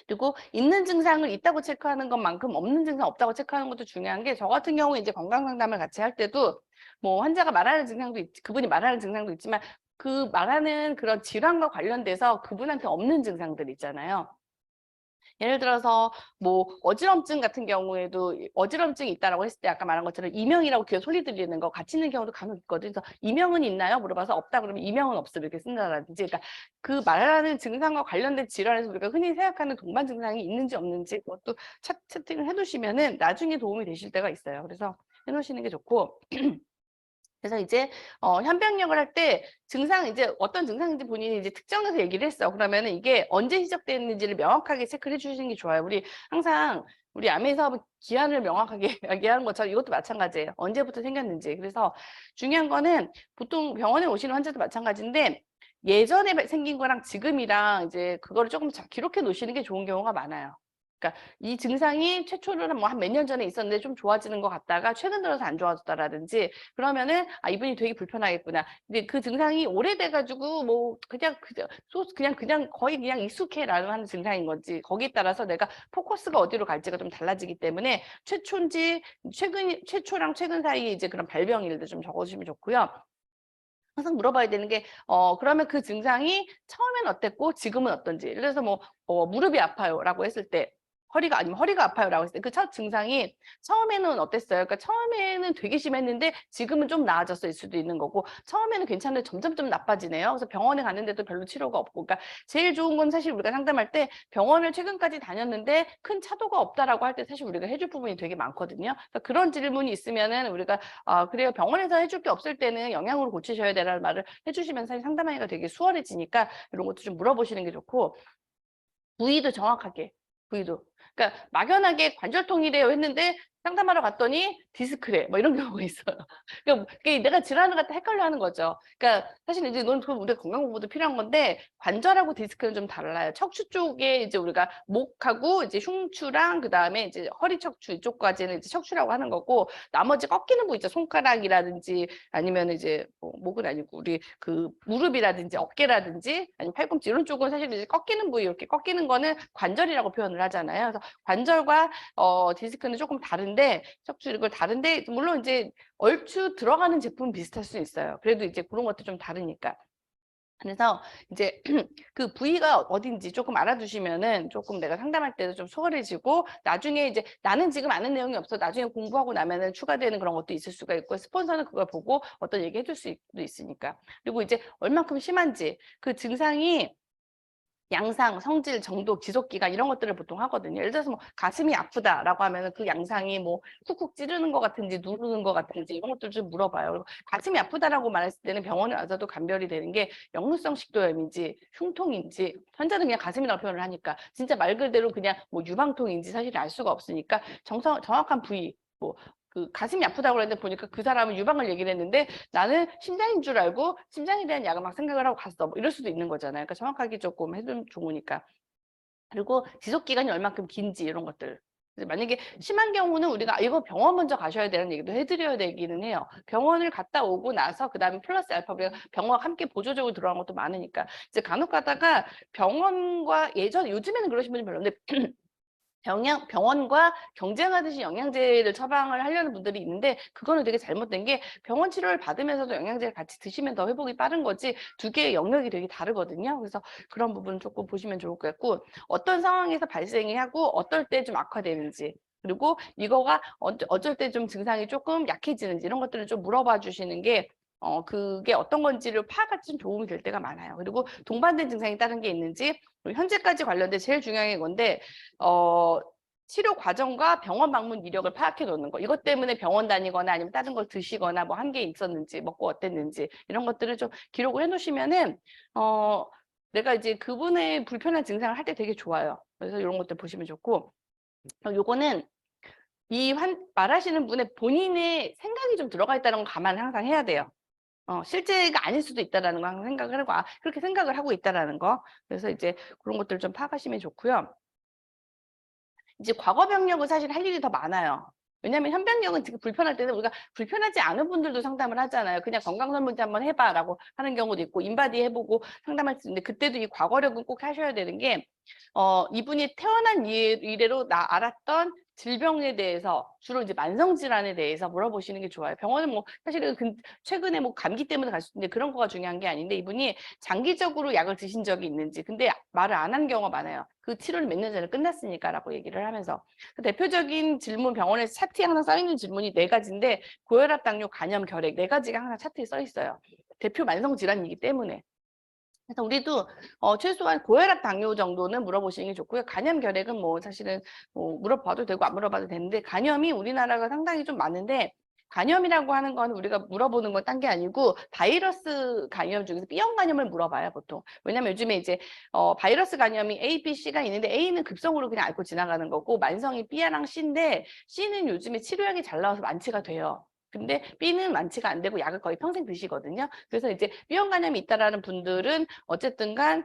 그리고 있는 증상을 있다고 체크하는 것만큼 없는 증상 없다고 체크하는 것도 중요한 게, 저 같은 경우에 이제 건강 상담을 같이 할 때도 뭐 환자가 말하는 증상도 그분이 말하는 증상도 있지만 그 말하는 그런 질환과 관련돼서 그분한테 없는 증상들 있잖아요. 예를 들어서 뭐 어지럼증 같은 경우에도 어지럼증이 있다라고 했을 때 아까 말한 것처럼 이명이라고 귀에 소리 들리는 거 같이 있는 경우도 간혹 있거든요. 그래서 이명은 있나요? 물어봐서 없다 그러면 이명은 없어 이렇게 쓴다든지, 그러니까 그 말하는 증상과 관련된 질환에서 우리가 흔히 생각하는 동반 증상이 있는지 없는지 그것도 채팅을 해두시면은 나중에 도움이 되실 때가 있어요. 그래서 해놓으시는 게 좋고. 그래서 이제 현병력을 할 때 증상, 이제 어떤 증상인지 본인이 이제 특정해서 얘기를 했어. 그러면은 이게 언제 시작됐는지를 명확하게 체크를 해주시는 게 좋아요. 우리 항상 우리 암의 사업은 기한을 명확하게 이야기하는 것처럼 이것도 마찬가지예요. 언제부터 생겼는지. 그래서 중요한 거는 보통 병원에 오시는 환자도 마찬가지인데, 예전에 생긴 거랑 지금이랑 이제 그거를 조금 기록해 놓으시는 게 좋은 경우가 많아요. 그러니까 이 증상이 최초로는 뭐 한 몇 년 전에 있었는데 좀 좋아지는 것 같다가 최근 들어서 안 좋아졌다라든지, 그러면은 아 이분이 되게 불편하겠구나. 근데 그 증상이 오래돼가지고 뭐 그냥 거의 그냥 익숙해라는 하는 증상인 건지, 거기에 따라서 내가 포커스가 어디로 갈지가 좀 달라지기 때문에 최초인지 최초랑 최근 사이에 이제 그런 발병일도 좀 적어주시면 좋고요. 항상 물어봐야 되는 게 그러면 그 증상이 처음엔 어땠고 지금은 어떤지. 예를 들어서 뭐 무릎이 아파요라고 했을 때, 허리가 아파요라고 했을 때 그 첫 증상이 처음에는 어땠어요? 그러니까 처음에는 되게 심했는데 지금은 좀 나아졌을 수도 있는 거고, 처음에는 괜찮은데 점점점 나빠지네요. 그래서 병원에 갔는데도 별로 치료가 없고. 그러니까 제일 좋은 건 사실 우리가 상담할 때 병원을 최근까지 다녔는데 큰 차도가 없다라고 할 때 사실 우리가 해줄 부분이 되게 많거든요. 그러니까 그런 질문이 있으면은 우리가 그래요. 병원에서 해줄 게 없을 때는 영양으로 고치셔야 되라는 말을 해주시면 사실 상담하기가 되게 수월해지니까 이런 것도 좀 물어보시는 게 좋고, 부위도 정확하게, 부위도. 그러니까 막연하게 관절통이래요 했는데 상담하러 갔더니 디스크래 뭐 이런 경우가 있어요. 그러니까 내가 질환을 갖다 헷갈려 하는 거죠. 그러니까 사실 이제 넌 우리 건강 공부도 필요한 건데, 관절하고 디스크는 좀 달라요. 척추 쪽에 이제 우리가 목하고 이제 흉추랑 그다음에 이제 허리 척추 이쪽까지는 이제 척추라고 하는 거고, 나머지 꺾이는 부위 있죠. 손가락이라든지 아니면 이제 목은 아니고 우리 그 무릎이라든지 어깨라든지 아니면 팔꿈치 이런 쪽은 사실 이제 꺾이는 부위, 이렇게 꺾이는 거는 관절이라고 표현을 하잖아요. 그래서 관절과 디스크는 조금 다른데, 척추 이걸 다른데 물론 이제 얼추 들어가는 제품 비슷할 수 있어요. 그래도 이제 그런 것도 좀 다르니까. 그래서 이제 그 부위가 어딘지 조금 알아두시면은 조금 내가 상담할 때도 좀 수월해지고, 나중에 이제 나는 지금 아는 내용이 없어 나중에 공부하고 나면은 추가되는 그런 것도 있을 수가 있고, 스폰서는 그걸 보고 어떤 얘기 해줄 수도 있으니까. 그리고 이제 얼만큼 심한지, 그 증상이 양상, 성질, 정도, 지속기간 이런 것들을 보통 하거든요. 예를 들어서 뭐 가슴이 아프다라고 하면은 그 양상이 뭐 쿡쿡 찌르는 것 같은지 누르는 것 같은지 이런 것들 좀 물어봐요. 그리고 가슴이 아프다라고 말했을 때는 병원에 와서도 감별이 되는 게 역류성 식도염인지 흉통인지, 환자는 그냥 가슴이라고 표현을 하니까 진짜 말 그대로 그냥 뭐 유방통인지 사실 알 수가 없으니까 정확한 부위, 뭐 그 가슴이 아프다고 그랬는데 보니까 그 사람은 유방을 얘기를 했는데 나는 심장인 줄 알고 심장에 대한 약을 막 생각을 하고 갔어. 뭐 이럴 수도 있는 거잖아요. 그러니까 정확하게 조금 해두면 좋으니까. 그리고 지속 기간이 얼만큼 긴지 이런 것들. 만약에 심한 경우는 우리가 이거 병원 먼저 가셔야 되는 얘기도 해드려야 되기는 해요. 병원을 갔다 오고 나서 그다음에 플러스 알파 우리가 병원 함께 보조적으로 들어간 것도 많으니까 이제 간혹 가다가 병원과 요즘에는 그러신 분이 별로 없는데 병원과 경쟁하듯이 영양제를 처방을 하려는 분들이 있는데 그거는 되게 잘못된 게 병원 치료를 받으면서도 영양제를 같이 드시면 더 회복이 빠른 거지 두 개의 영역이 되게 다르거든요. 그래서 그런 부분 조금 보시면 좋을 것 같고 어떤 상황에서 발생이 하고 어떨 때 좀 악화되는지 그리고 이거가 어쩔 때 좀 증상이 조금 약해지는지 이런 것들을 좀 물어봐 주시는 게 그게 어떤 건지를 파악할 때 좀 도움이 될 때가 많아요. 그리고 동반된 증상이 다른 게 있는지 현재까지 관련된 제일 중요한 건데 치료 과정과 병원 방문 이력을 파악해 놓는 거. 이것 때문에 병원 다니거나 아니면 다른 걸 드시거나 뭐 한 게 있었는지 먹고 어땠는지 이런 것들을 좀 기록을 해 놓으시면은 내가 이제 그분의 불편한 증상을 할 때 되게 좋아요. 그래서 이런 것들 보시면 좋고 요거는 말하시는 분의 본인의 생각이 좀 들어가 있다는 걸 감안을 항상 해야 돼요. 실제가 아닐 수도 있다라는 거 항상 생각을 하고 그렇게 생각을 하고 있다라는 거. 그래서 이제 그런 것들을 좀 파악하시면 좋고요. 이제 과거 병력은 사실 할 일이 더 많아요. 왜냐하면 현 병력은 지금 불편할 때는 우리가 불편하지 않은 분들도 상담을 하잖아요. 그냥 건강설문지 한번 해봐라고 하는 경우도 있고 인바디 해보고 상담할 수 있는데 그때도 이 과거력은 꼭 하셔야 되는 게 이분이 태어난 이래로 알았던 질병에 대해서 주로 이제 만성 질환에 대해서 물어보시는 게 좋아요. 병원은 뭐 사실은 최근에 뭐 감기 때문에 갈 수 있는데 그런 거가 중요한 게 아닌데 이분이 장기적으로 약을 드신 적이 있는지 근데 말을 안 한 경우가 많아요. 그 치료를 몇 년 전에 끝났으니까라고 얘기를 하면서 그 대표적인 질문 병원에서 차트에 항상 써 있는 질문이 4가지인데 고혈압, 당뇨, 간염, 결핵 4가지가 항상 차트에 써 있어요. 대표 만성 질환이기 때문에. 그래서 우리도 최소한 고혈압, 당뇨 정도는 물어보시는 게 좋고요. 간염, 결핵은 뭐 사실은 물어봐도 되고 안 물어봐도 되는데 간염이 우리나라가 상당히 좀 많은데 간염이라고 하는 건 우리가 물어보는 건 딴 게 아니고 바이러스 간염 중에서 B형 간염을 물어봐요, 보통. 왜냐면 요즘에 이제 바이러스 간염이 A, B, C가 있는데 A는 급성으로 그냥 앓고 지나가는 거고 만성이 B랑 C인데 C는 요즘에 치료약이 잘 나와서 완치가 돼요. 근데 B는 완치가 안 되고 약을 거의 평생 드시거든요. 그래서 이제 B형 간염이 있다라는 분들은 어쨌든 간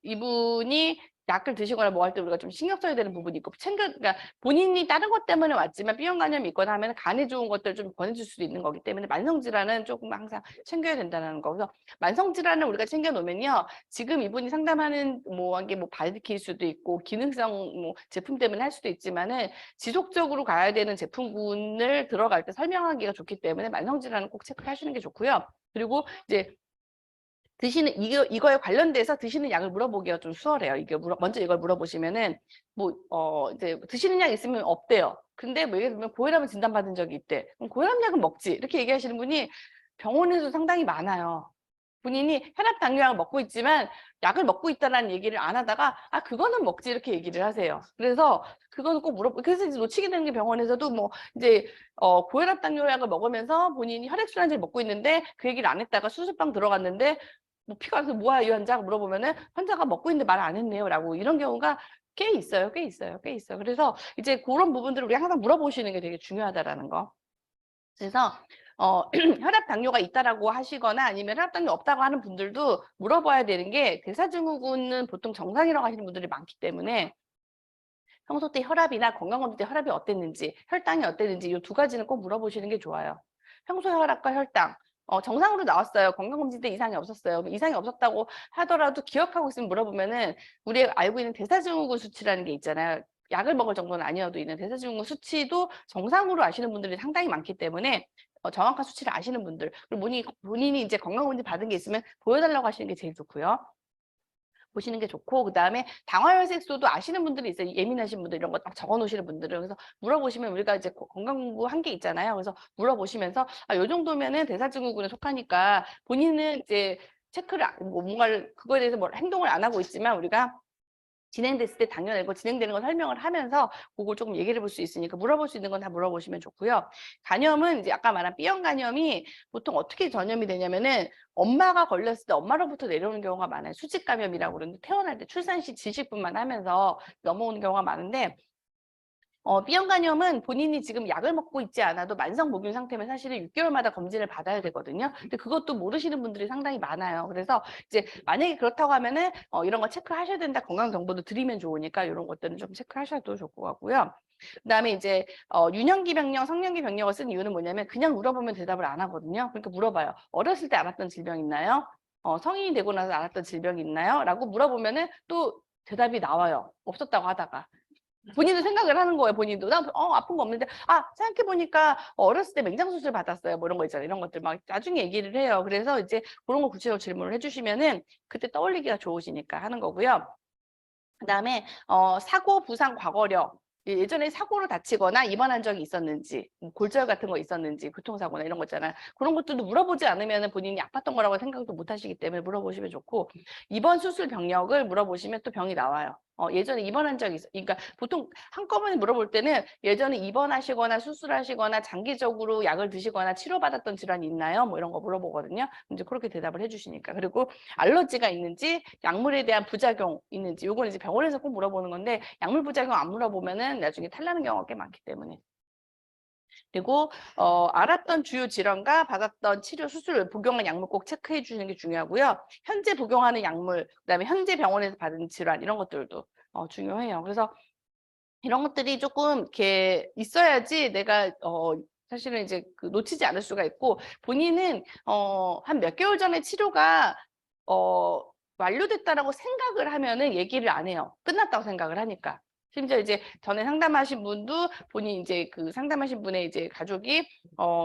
이분이 약을 드시거나 뭐 할 때 우리가 좀 신경 써야 되는 부분이 있고 그러니까 본인이 다른 것 때문에 왔지만 B형 간염이 있거나 하면 간에 좋은 것들 좀 권해줄 수도 있는 거기 때문에 만성 질환은 조금 항상 챙겨야 된다는 거. 그래서 만성 질환을 우리가 챙겨 놓으면요. 지금 이분이 상담하는 뭐 한 게 뭐 밝힐 수도 있고 기능성 뭐 제품 때문에 할 수도 있지만은 지속적으로 가야 되는 제품군을 들어갈 때 설명하기가 좋기 때문에 만성 질환은 꼭 체크하시는 게 좋고요. 그리고 이제 드시는 이거에 관련돼서 드시는 약을 물어보기가 좀 수월해요. 먼저 이걸 물어보시면은 이제 드시는 약 있으면 없대요. 근데 뭐 예를 들면 고혈압을 진단받은 적이 있대. 그럼 고혈압 약은 먹지. 이렇게 얘기하시는 분이 병원에서 상당히 많아요. 본인이 혈압 당뇨약을 먹고 있지만 약을 먹고 있다라는 얘기를 안 하다가 그거는 먹지 이렇게 얘기를 하세요. 그래서 그거는 꼭 그래서 이제 놓치게 되는 게 병원에서도 뭐 이제 고혈압 당뇨약을 먹으면서 본인이 혈액순환제를 먹고 있는데 그 얘기를 안 했다가 수술방 들어갔는데 뭐 피가 와서 뭐야 이 환자 물어보면은 환자가 먹고 있는데 말 안 했네요라고 이런 경우가 꽤 있어요. 꽤 있어요. 꽤 있어요. 그래서 이제 그런 부분들을 우리 항상 물어보시는 게 되게 중요하다라는 거. 그래서 혈압 당뇨가 있다라고 하시거나 아니면 혈압 당뇨 없다고 하는 분들도 물어봐야 되는 게 대사증후군은 보통 정상이라고 하시는 분들이 많기 때문에 평소 때 혈압이나 건강검진 때 혈압이 어땠는지 혈당이 어땠는지 이 2가지는 꼭 물어보시는 게 좋아요. 평소 혈압과 혈당 정상으로 나왔어요. 건강검진 때 이상이 없었어요. 이상이 없었다고 하더라도 기억하고 있으면 물어보면은 우리가 알고 있는 대사증후군 수치라는 게 있잖아요. 약을 먹을 정도는 아니어도 있는 대사증후군 수치도 정상으로 아시는 분들이 상당히 많기 때문에 정확한 수치를 아시는 분들 그리고 본인이 이제 건강검진 받은 게 있으면 보여달라고 하시는 게 제일 좋고요. 보시는 게 좋고 그다음에 당화혈색소도 아시는 분들이 있어요. 예민하신 분들 이런 거 딱 적어 놓으시는 분들은 그래서 물어보시면 우리가 이제 건강 공부 한 게 있잖아요. 그래서 물어보시면서 요 정도면은 대사증후군에 속하니까 본인은 이제 체크를 뭔가를 그거에 대해서 행동을 안 하고 있지만 우리가 진행됐을 때 당연하고 진행되는 걸 설명을 하면서 그걸 조금 얘기를 볼 수 있으니까 물어볼 수 있는 건 다 물어보시면 좋고요. 간염은 이제 아까 말한 B형 간염이 보통 어떻게 전염이 되냐면은 엄마가 걸렸을 때 엄마로부터 내려오는 경우가 많아요. 수직 감염이라고 그러는데 태어날 때 출산 시 지식분만 하면서 넘어오는 경우가 많은데 B형 간염은 본인이 지금 약을 먹고 있지 않아도 만성무균 상태면 사실은 6개월마다 검진을 받아야 되거든요. 근데 그것도 모르시는 분들이 상당히 많아요. 그래서 이제 만약에 그렇다고 하면은 이런 거 체크하셔야 된다. 건강 정보도 드리면 좋으니까 이런 것들은 좀 체크하셔도 좋을 것 같고요. 그다음에 이제 유년기 병력, 성년기 병력을 쓴 이유는 뭐냐면 그냥 물어보면 대답을 안 하거든요. 그러니까 물어봐요. 어렸을 때 알았던 질병 있나요? 성인이 되고 나서 알았던 질병이 있나요? 라고 물어보면은 또 대답이 나와요. 없었다고 하다가. 본인도 생각을 하는 거예요. 본인도 나 아픈 거 없는데 생각해 보니까 어렸을 때 맹장 수술 받았어요. 뭐 이런 거 있잖아요. 이런 것들 막 나중에 얘기를 해요. 그래서 이제 그런 거 구체적으로 질문을 해주시면은 그때 떠올리기가 좋으시니까 하는 거고요. 그다음에 사고, 부상, 과거력. 예전에 사고로 다치거나 입원한 적이 있었는지, 골절 같은 거 있었는지, 교통사고나 이런 거 있잖아요. 그런 것들도 물어보지 않으면 본인이 아팠던 거라고 생각도 못 하시기 때문에 물어보시면 좋고, 입원 수술 병력을 물어보시면 또 병이 나와요. 예전에 입원한 적이 있어. 그러니까 보통 한꺼번에 물어볼 때는 예전에 입원하시거나 수술하시거나 장기적으로 약을 드시거나 치료받았던 질환이 있나요? 뭐 이런 거 물어보거든요. 이제 그렇게 대답을 해주시니까. 그리고 알러지가 있는지, 약물에 대한 부작용 있는지, 요거는 이제 병원에서 꼭 물어보는 건데 약물 부작용 안 물어보면은 나중에 탈나는 경우가 꽤 많기 때문에. 그리고 알았던 주요 질환과 받았던 치료, 수술, 복용한 약물 꼭 체크해 주시는 게 중요하고요. 현재 복용하는 약물, 그다음에 현재 병원에서 받은 질환 이런 것들도 중요해요. 그래서 이런 것들이 조금 이렇게 있어야지 내가 사실은 이제 놓치지 않을 수가 있고 본인은 한 몇 개월 전에 치료가 완료됐다라고 생각을 하면은 얘기를 안 해요. 끝났다고 생각을 하니까. 심지어 이제 전에 상담하신 분도 본인 이제 그 상담하신 분의 이제 가족이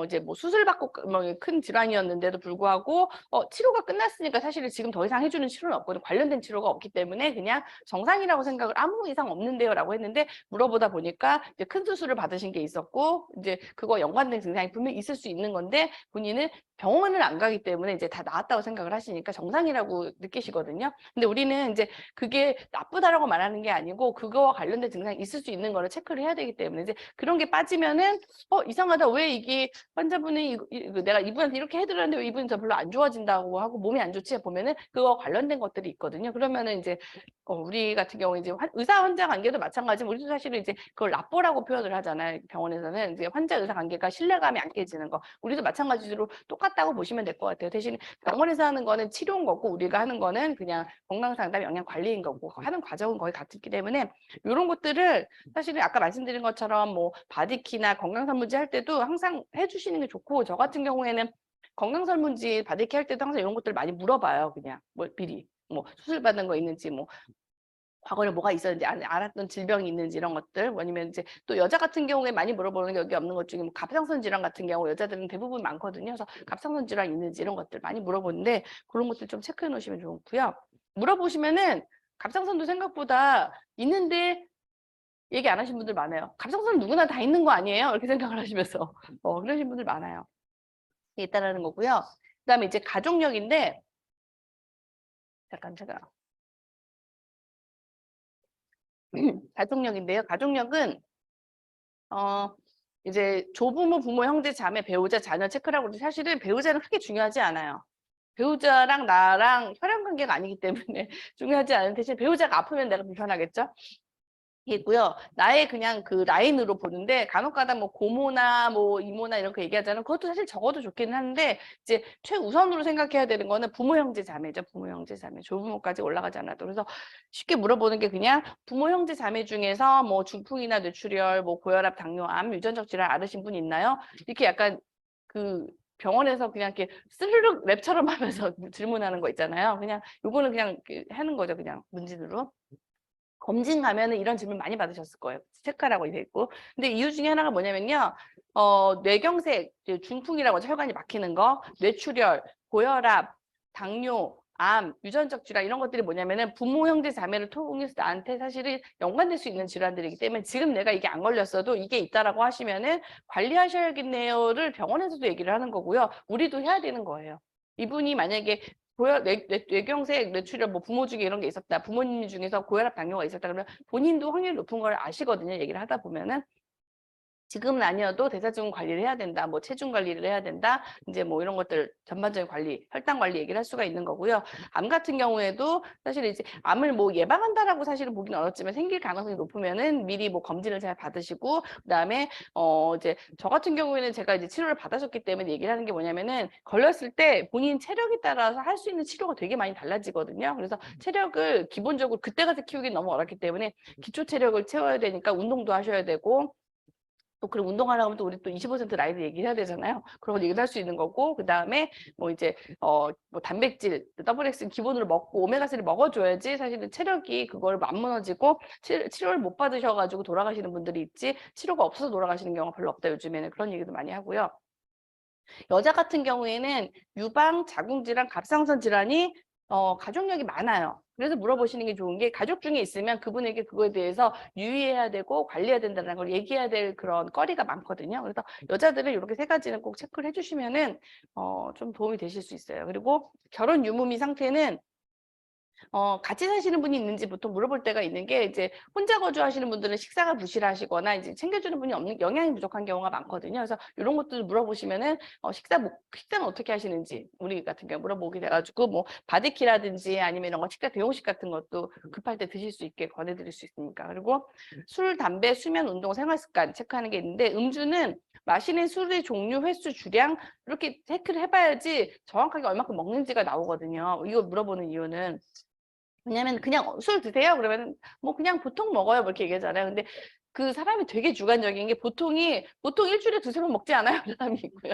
이제 뭐 수술 받고 뭐 큰 질환이었는데도 불구하고 치료가 끝났으니까 사실은 지금 더 이상 해주는 치료는 없거든요. 관련된 치료가 없기 때문에 그냥 정상이라고 생각을 아무 이상 없는데요라고 했는데 물어보다 보니까 이제 큰 수술을 받으신 게 있었고 이제 그거 연관된 증상이 분명히 있을 수 있는 건데 본인은 병원을 안 가기 때문에 이제 다 나았다고 생각을 하시니까 정상이라고 느끼시거든요. 근데 우리는 이제 그게 나쁘다라고 말하는 게 아니고 그거와 관련된 증상이 있을 수 있는 거를 체크를 해야 되기 때문에 이제 그런 게 빠지면은 이상하다. 왜 이게 환자분이 내가 이분한테 이렇게 해드렸는데 왜 이분이 더 별로 안 좋아진다고 하고 몸이 안 좋지 보면은 그거 관련된 것들이 있거든요. 그러면은 이제 우리 같은 경우에 이제 의사 환자 관계도 마찬가지지만 우리도 사실은 이제 그걸 납보라고 표현을 하잖아요. 병원에서는 이제 환자 의사 관계가 신뢰감이 안 깨지는 거. 우리도 마찬가지로 똑같다고 보시면 될 것 같아요. 대신 병원에서 하는 거는 치료인 거고 우리가 하는 거는 그냥 건강상담 영양 관리인 거고 하는 과정은 거의 같기 때문에 이런 것들을 사실은 아까 말씀드린 것처럼 뭐 바디키나 건강설문지 할 때도 항상 해주시는 게 좋고 저 같은 경우에는 건강설문지 바디키 할 때도 항상 이런 것들 많이 물어봐요. 그냥 뭐 미리 뭐 수술 받은 거 있는지 뭐 과거에 뭐가 있었는지 알았던 질병이 있는지 이런 것들 아니면 이제 또 여자 같은 경우에 많이 물어보는 게 여기 없는 것 중에 뭐 갑상선 질환 같은 경우 여자들은 대부분 많거든요. 그래서 갑상선 질환 있는지 이런 것들 많이 물어보는데 그런 것들 좀 체크해 놓으시면 좋고요. 물어보시면은 갑상선도 생각보다 있는데 얘기 안 하신 분들 많아요. 갑상선 누구나 다 있는 거 아니에요? 이렇게 생각을 하시면서 그러신 분들 많아요. 이게 있다라는 거고요. 그다음에 이제 가족력인데 잠깐 제가 가족력인데요. 가족력은 이제 조부모, 부모, 형제, 자매, 배우자, 자녀 체크라고 하는데 사실은 배우자는 크게 중요하지 않아요. 배우자랑 나랑 혈연 관계가 아니기 때문에 중요하지 않은 대신 배우자가 아프면 내가 불편하겠죠? 있고요. 나의 그냥 그 라인으로 보는데 간혹가다 뭐 고모나 뭐 이모나 이렇게 얘기하잖아요. 그것도 사실 적어도 좋기는 한데 이제 최우선으로 생각해야 되는 거는 부모 형제 자매죠. 부모 형제 자매. 조부모까지 올라가지 않아도. 그래서 쉽게 물어보는 게 그냥 부모 형제 자매 중에서 뭐 중풍이나 뇌출혈, 뭐 고혈압, 당뇨암, 유전적 질환 앓으신 분 있나요? 이렇게 약간 그 병원에서 그냥 이렇게 스르륵 랩처럼 하면서 질문하는 거 있잖아요. 그냥 요거는 그냥 하는 거죠. 그냥 문진으로. 검진 가면은 이런 질문 많이 받으셨을 거예요. 체크하라고 돼 있고. 근데 이유 중에 하나가 뭐냐면요. 뇌경색, 중풍이라고 하죠. 혈관이 막히는 거, 뇌출혈, 고혈압, 당뇨, 암, 유전적 질환 이런 것들이 뭐냐면은 부모, 형제, 자매를 통해서 나한테 사실은 연관될 수 있는 질환들이기 때문에 지금 내가 이게 안 걸렸어도 이게 있다라고 하시면은 관리하셔야겠네요를 병원에서도 얘기를 하는 거고요. 우리도 해야 되는 거예요. 이분이 만약에 뇌경색, 뇌출혈, 뭐 부모 중에 이런 게 있었다. 부모님 중에서 고혈압, 당뇨가 있었다. 그러면 본인도 확률이 높은 걸 아시거든요. 얘기를 하다 보면은. 지금은 아니어도 대사증후 관리를 해야 된다, 뭐 체중 관리를 해야 된다, 이제 뭐 이런 것들 전반적인 관리, 혈당 관리 얘기를 할 수가 있는 거고요. 암 같은 경우에도 사실 이제 암을 뭐 예방한다라고 사실은 보기는 어렵지만 생길 가능성이 높으면은 미리 뭐 검진을 잘 받으시고, 그다음에 이제 저 같은 경우에는 제가 이제 치료를 받으셨기 때문에 얘기를 하는 게 뭐냐면은 걸렸을 때 본인 체력에 따라서 할 수 있는 치료가 되게 많이 달라지거든요. 그래서 체력을 기본적으로 그때 가서 키우기 너무 어렵기 때문에 기초 체력을 채워야 되니까 운동도 하셔야 되고, 또 그럼 운동하려고 하면 또 우리 또 20% 라이드 얘기해야 되잖아요. 그런 거 얘기를 할 수 있는 거고, 그 다음에 뭐 이제 뭐 단백질, 더블 X 기본으로 먹고 오메가3를 먹어줘야지 사실은 체력이 그걸 안 무너지고 치료를 못 받으셔가지고 돌아가시는 분들이 있지, 치료가 없어서 돌아가시는 경우가 별로 없다 요즘에는. 그런 얘기도 많이 하고요. 여자 같은 경우에는 유방, 자궁질환, 갑상선 질환이 가족력이 많아요. 그래서 물어보시는 게 좋은 게, 가족 중에 있으면 그분에게 그거에 대해서 유의해야 되고 관리해야 된다는 걸 얘기해야 될 그런 거리가 많거든요. 그래서 여자들은 이렇게 세 가지는 꼭 체크를 해주시면은 좀 도움이 되실 수 있어요. 그리고 결혼 유무미 상태는 같이 사시는 분이 있는지 보통 물어볼 때가 있는 게, 이제 혼자 거주하시는 분들은 식사가 부실하시거나 이제 챙겨주는 분이 없는, 영양이 부족한 경우가 많거든요. 그래서 이런 것들 물어보시면은 식사는 어떻게 하시는지 우리 같은 경우 물어보게 돼가지고, 뭐 바비큐라든지 아니면 이런 거 식사 대용식 같은 것도 급할 때 드실 수 있게 권해드릴 수 있으니까. 그리고 술, 담배, 수면, 운동, 생활 습관 체크하는 게 있는데, 음주는 마시는 술의 종류, 횟수, 주량 이렇게 체크를 해봐야지 정확하게 얼마큼 먹는지가 나오거든요. 이거 물어보는 이유는, 왜냐면 그냥 술 드세요? 그러면 뭐 그냥 보통 먹어요. 뭐 이렇게 얘기하잖아요. 근데 그 사람이 되게 주관적인 게, 보통 일주일에 두세 번 먹지 않아요? 사람이 있고요.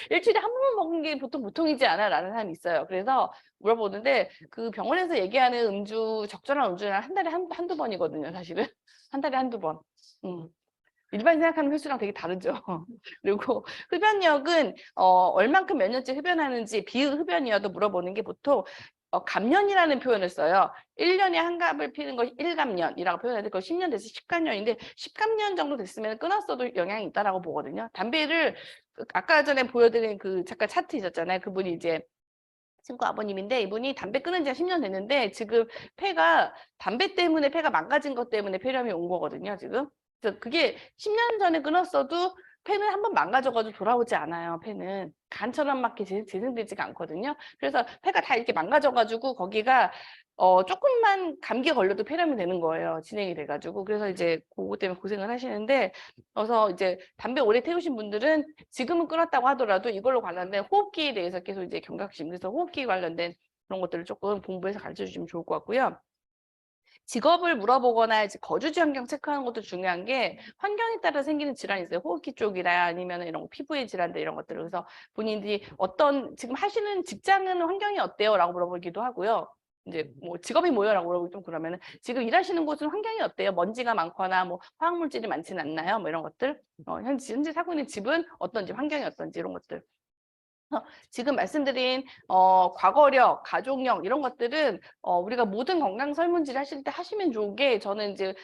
일주일에 한 번만 먹는 게 보통이지 않아? 라는 사람이 있어요. 그래서 물어보는데, 그 병원에서 얘기하는 적절한 음주는 한 달에 한두 번이거든요, 사실은. 한 달에 한두 번. 일반인 생각하는 횟수랑 되게 다르죠. 그리고 흡연력은 얼만큼 몇 년째 흡연하는지, 비흡연이어도 물어보는 게, 보통 감년이라는 표현을 써요. 1년에 한 갑을 피는 것이 1감년이라고 표현하는데, 그거 10년 돼서 10감년인데 10감년 정도 됐으면 끊었어도 영향이 있다라고 보거든요. 담배를 아까 전에 보여드린 그 잠깐 차트 있었잖아요. 그분이 이제 친구 아버님인데, 이분이 담배 끊은 지가 10년 됐는데 지금 담배 때문에 폐가 망가진 것 때문에 폐렴이 온 거거든요, 지금. 그래서 그게 10년 전에 끊었어도 폐는 한번 망가져가지고 돌아오지 않아요. 폐는 간처럼 막 재생되지가 않거든요. 그래서 폐가 다 이렇게 망가져가지고 거기가 조금만 감기에 걸려도 폐렴이 되는 거예요. 진행이 돼가지고. 그래서 이제 그거 때문에 고생을 하시는데, 그래서 이제 담배 오래 태우신 분들은 지금은 끊었다고 하더라도 이걸로 관련된 호흡기에 대해서 계속 이제 경각심, 그래서 호흡기 관련된 그런 것들을 조금 공부해서 가르쳐 주시면 좋을 것 같고요. 직업을 물어보거나 이제 거주지 환경 체크하는 것도 중요한 게, 환경에 따라 생기는 질환이 있어요. 호흡기 쪽이나 아니면 이런 거, 피부의 질환들 이런 것들. 그래서 본인들이 지금 하시는 직장은 환경이 어때요? 라고 물어보기도 하고요. 이제 뭐 직업이 뭐예요? 라고 물어보기 좀 그러면은, 지금 일하시는 곳은 환경이 어때요? 먼지가 많거나 뭐 화학물질이 많지는 않나요? 뭐 이런 것들. 현재 살고 있는 집은 어떤지, 환경이 어떤지 이런 것들. 지금 말씀드린 과거력, 가족력 이런 것들은 우리가 모든 건강 설문지를 하실 때 하시면 좋은 게, 저는 이제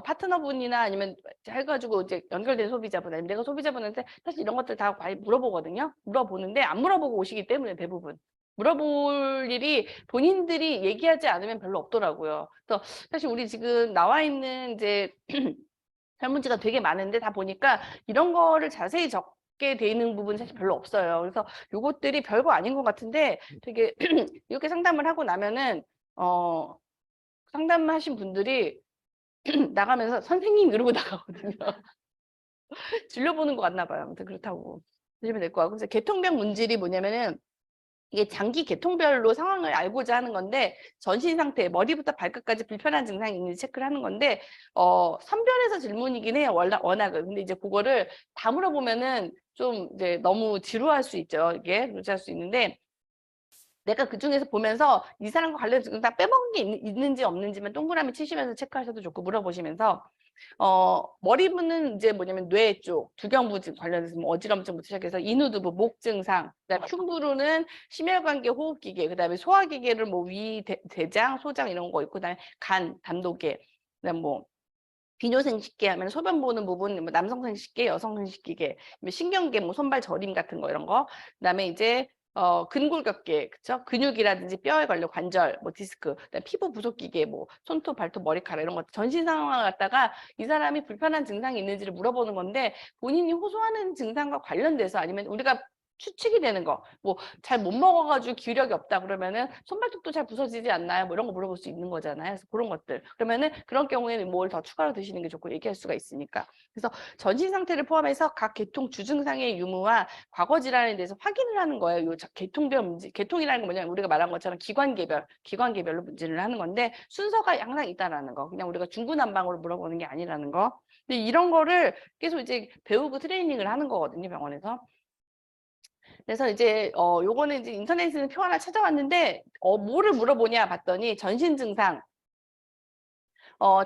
파트너분이나 아니면 해가지고 이제 연결된 소비자분, 아니면 내가 소비자분한테 사실 이런 것들 다 많이 물어보거든요. 물어보는데 안 물어보고 오시기 때문에, 대부분 물어볼 일이 본인들이 얘기하지 않으면 별로 없더라고요. 그래서 사실 우리 지금 나와 있는 이제 설문지가 되게 많은데, 다 보니까 이런 거를 자세히 적게 돼 있는 부분이 사실 별로 없어요. 그래서 요것들이 별거 아닌 것 같은데, 되게 이렇게 상담을 하고 나면은 상담하신 분들이 나가면서 선생님 이러고 나가거든요. 진료보는 것 같나 봐요. 아무튼 그렇다고 보시면 될 것 같고. 그래서 계통병 문질이 뭐냐면은, 이게 장기 계통별로 상황을 알고자 하는 건데, 전신 상태, 머리부터 발끝까지 불편한 증상이 있는지 체크를 하는 건데, 선별해서 질문이긴 해요, 워낙은. 근데 이제 그거를 다 물어보면은 좀 이제 너무 지루할 수 있죠. 이게 루즈할 수 있는데, 내가 그 중에서 보면서 이 사람과 관련해서 다 빼먹은 게 있는지 없는지만 동그라미 치시면서 체크하셔도 좋고, 물어보시면서 머리부는 이제 뭐냐면 뇌 쪽, 두경부증 관련해서 뭐 어지럼증부터 시작해서 인후두부, 목 증상, 그다음에 흉부로는 심혈관계, 호흡기계, 그다음에 소화기계를 뭐 대장, 소장 이런 거 있고, 그다음에 간, 담도계, 그다음 뭐 비뇨생식계 하면 소변 보는 부분, 뭐 남성생식계, 여성생식계, 신경계, 뭐 손발 저림 같은 거 이런 거, 그다음에 이제 근골격계, 그쵸? 근육이라든지 뼈에 걸려 관절, 뭐 디스크, 그다음에 피부 부속기계, 뭐 손톱, 발톱, 머리카락 이런 것 전신 상황을 갖다가 이 사람이 불편한 증상이 있는지를 물어보는 건데 본인이 호소하는 증상과 관련돼서 아니면 우리가 추측이 되는 거, 뭐 잘 못 먹어가지고 기력이 없다 그러면은 손발톱도 잘 부서지지 않나요? 뭐 이런 거 물어볼 수 있는 거잖아요. 그래서 그런 것들. 그러면은 그런 경우에는 뭘 더 추가로 드시는 게 좋고 얘기할 수가 있으니까. 그래서 전신 상태를 포함해서 각 계통 주증상의 유무와 과거 질환에 대해서 확인을 하는 거예요. 요 계통별 문제, 계통이라는 건 뭐냐면 우리가 말한 것처럼 기관계별로 문제를 하는 건데 순서가 항상 있다라는 거. 그냥 우리가 중구난방으로 물어보는 게 아니라는 거. 근데 이런 거를 계속 이제 배우고 트레이닝을 하는 거거든요, 병원에서. 그래서 이제 요거는 이제 인터넷에서 표 하나 찾아왔는데 뭐를 물어보냐 봤더니 전신 증상,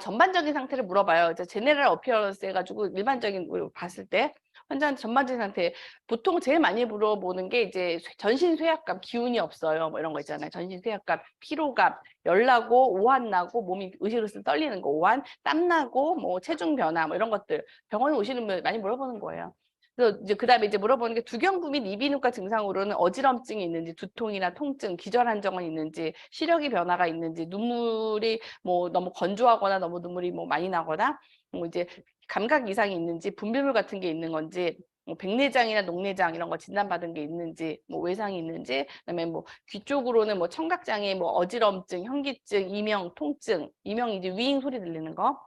전반적인 상태를 물어봐요. 이제 제네럴 어피어런스 해가지고 일반적인 걸 봤을 때 환자한테 전반적인 상태 보통 제일 많이 물어보는 게 이제 전신 쇠약감, 기운이 없어요. 뭐 이런 거 있잖아요. 전신 쇠약감, 피로감, 열나고 오한 나고 몸이 으슬으슬 떨리는 거, 오한, 땀 나고 뭐 체중 변화 뭐 이런 것들 병원에 오시는 분 많이 물어보는 거예요. 그래서 이제 그다음에 이제 물어보는 게 두경부 및 이비인후과 증상으로는 어지럼증이 있는지, 두통이나 통증, 기절 한정은 있는지, 시력이 변화가 있는지, 눈물이 뭐 너무 건조하거나 너무 눈물이 뭐 많이 나거나, 뭐 이제 감각 이상이 있는지, 분비물 같은 게 있는 건지, 뭐 백내장이나 녹내장 이런 거 진단받은 게 있는지, 뭐 외상이 있는지, 그다음에 뭐 귀 쪽으로는 뭐 청각장애, 뭐 어지럼증, 현기증, 이명, 통증, 이명 이제 위잉 소리 들리는 거.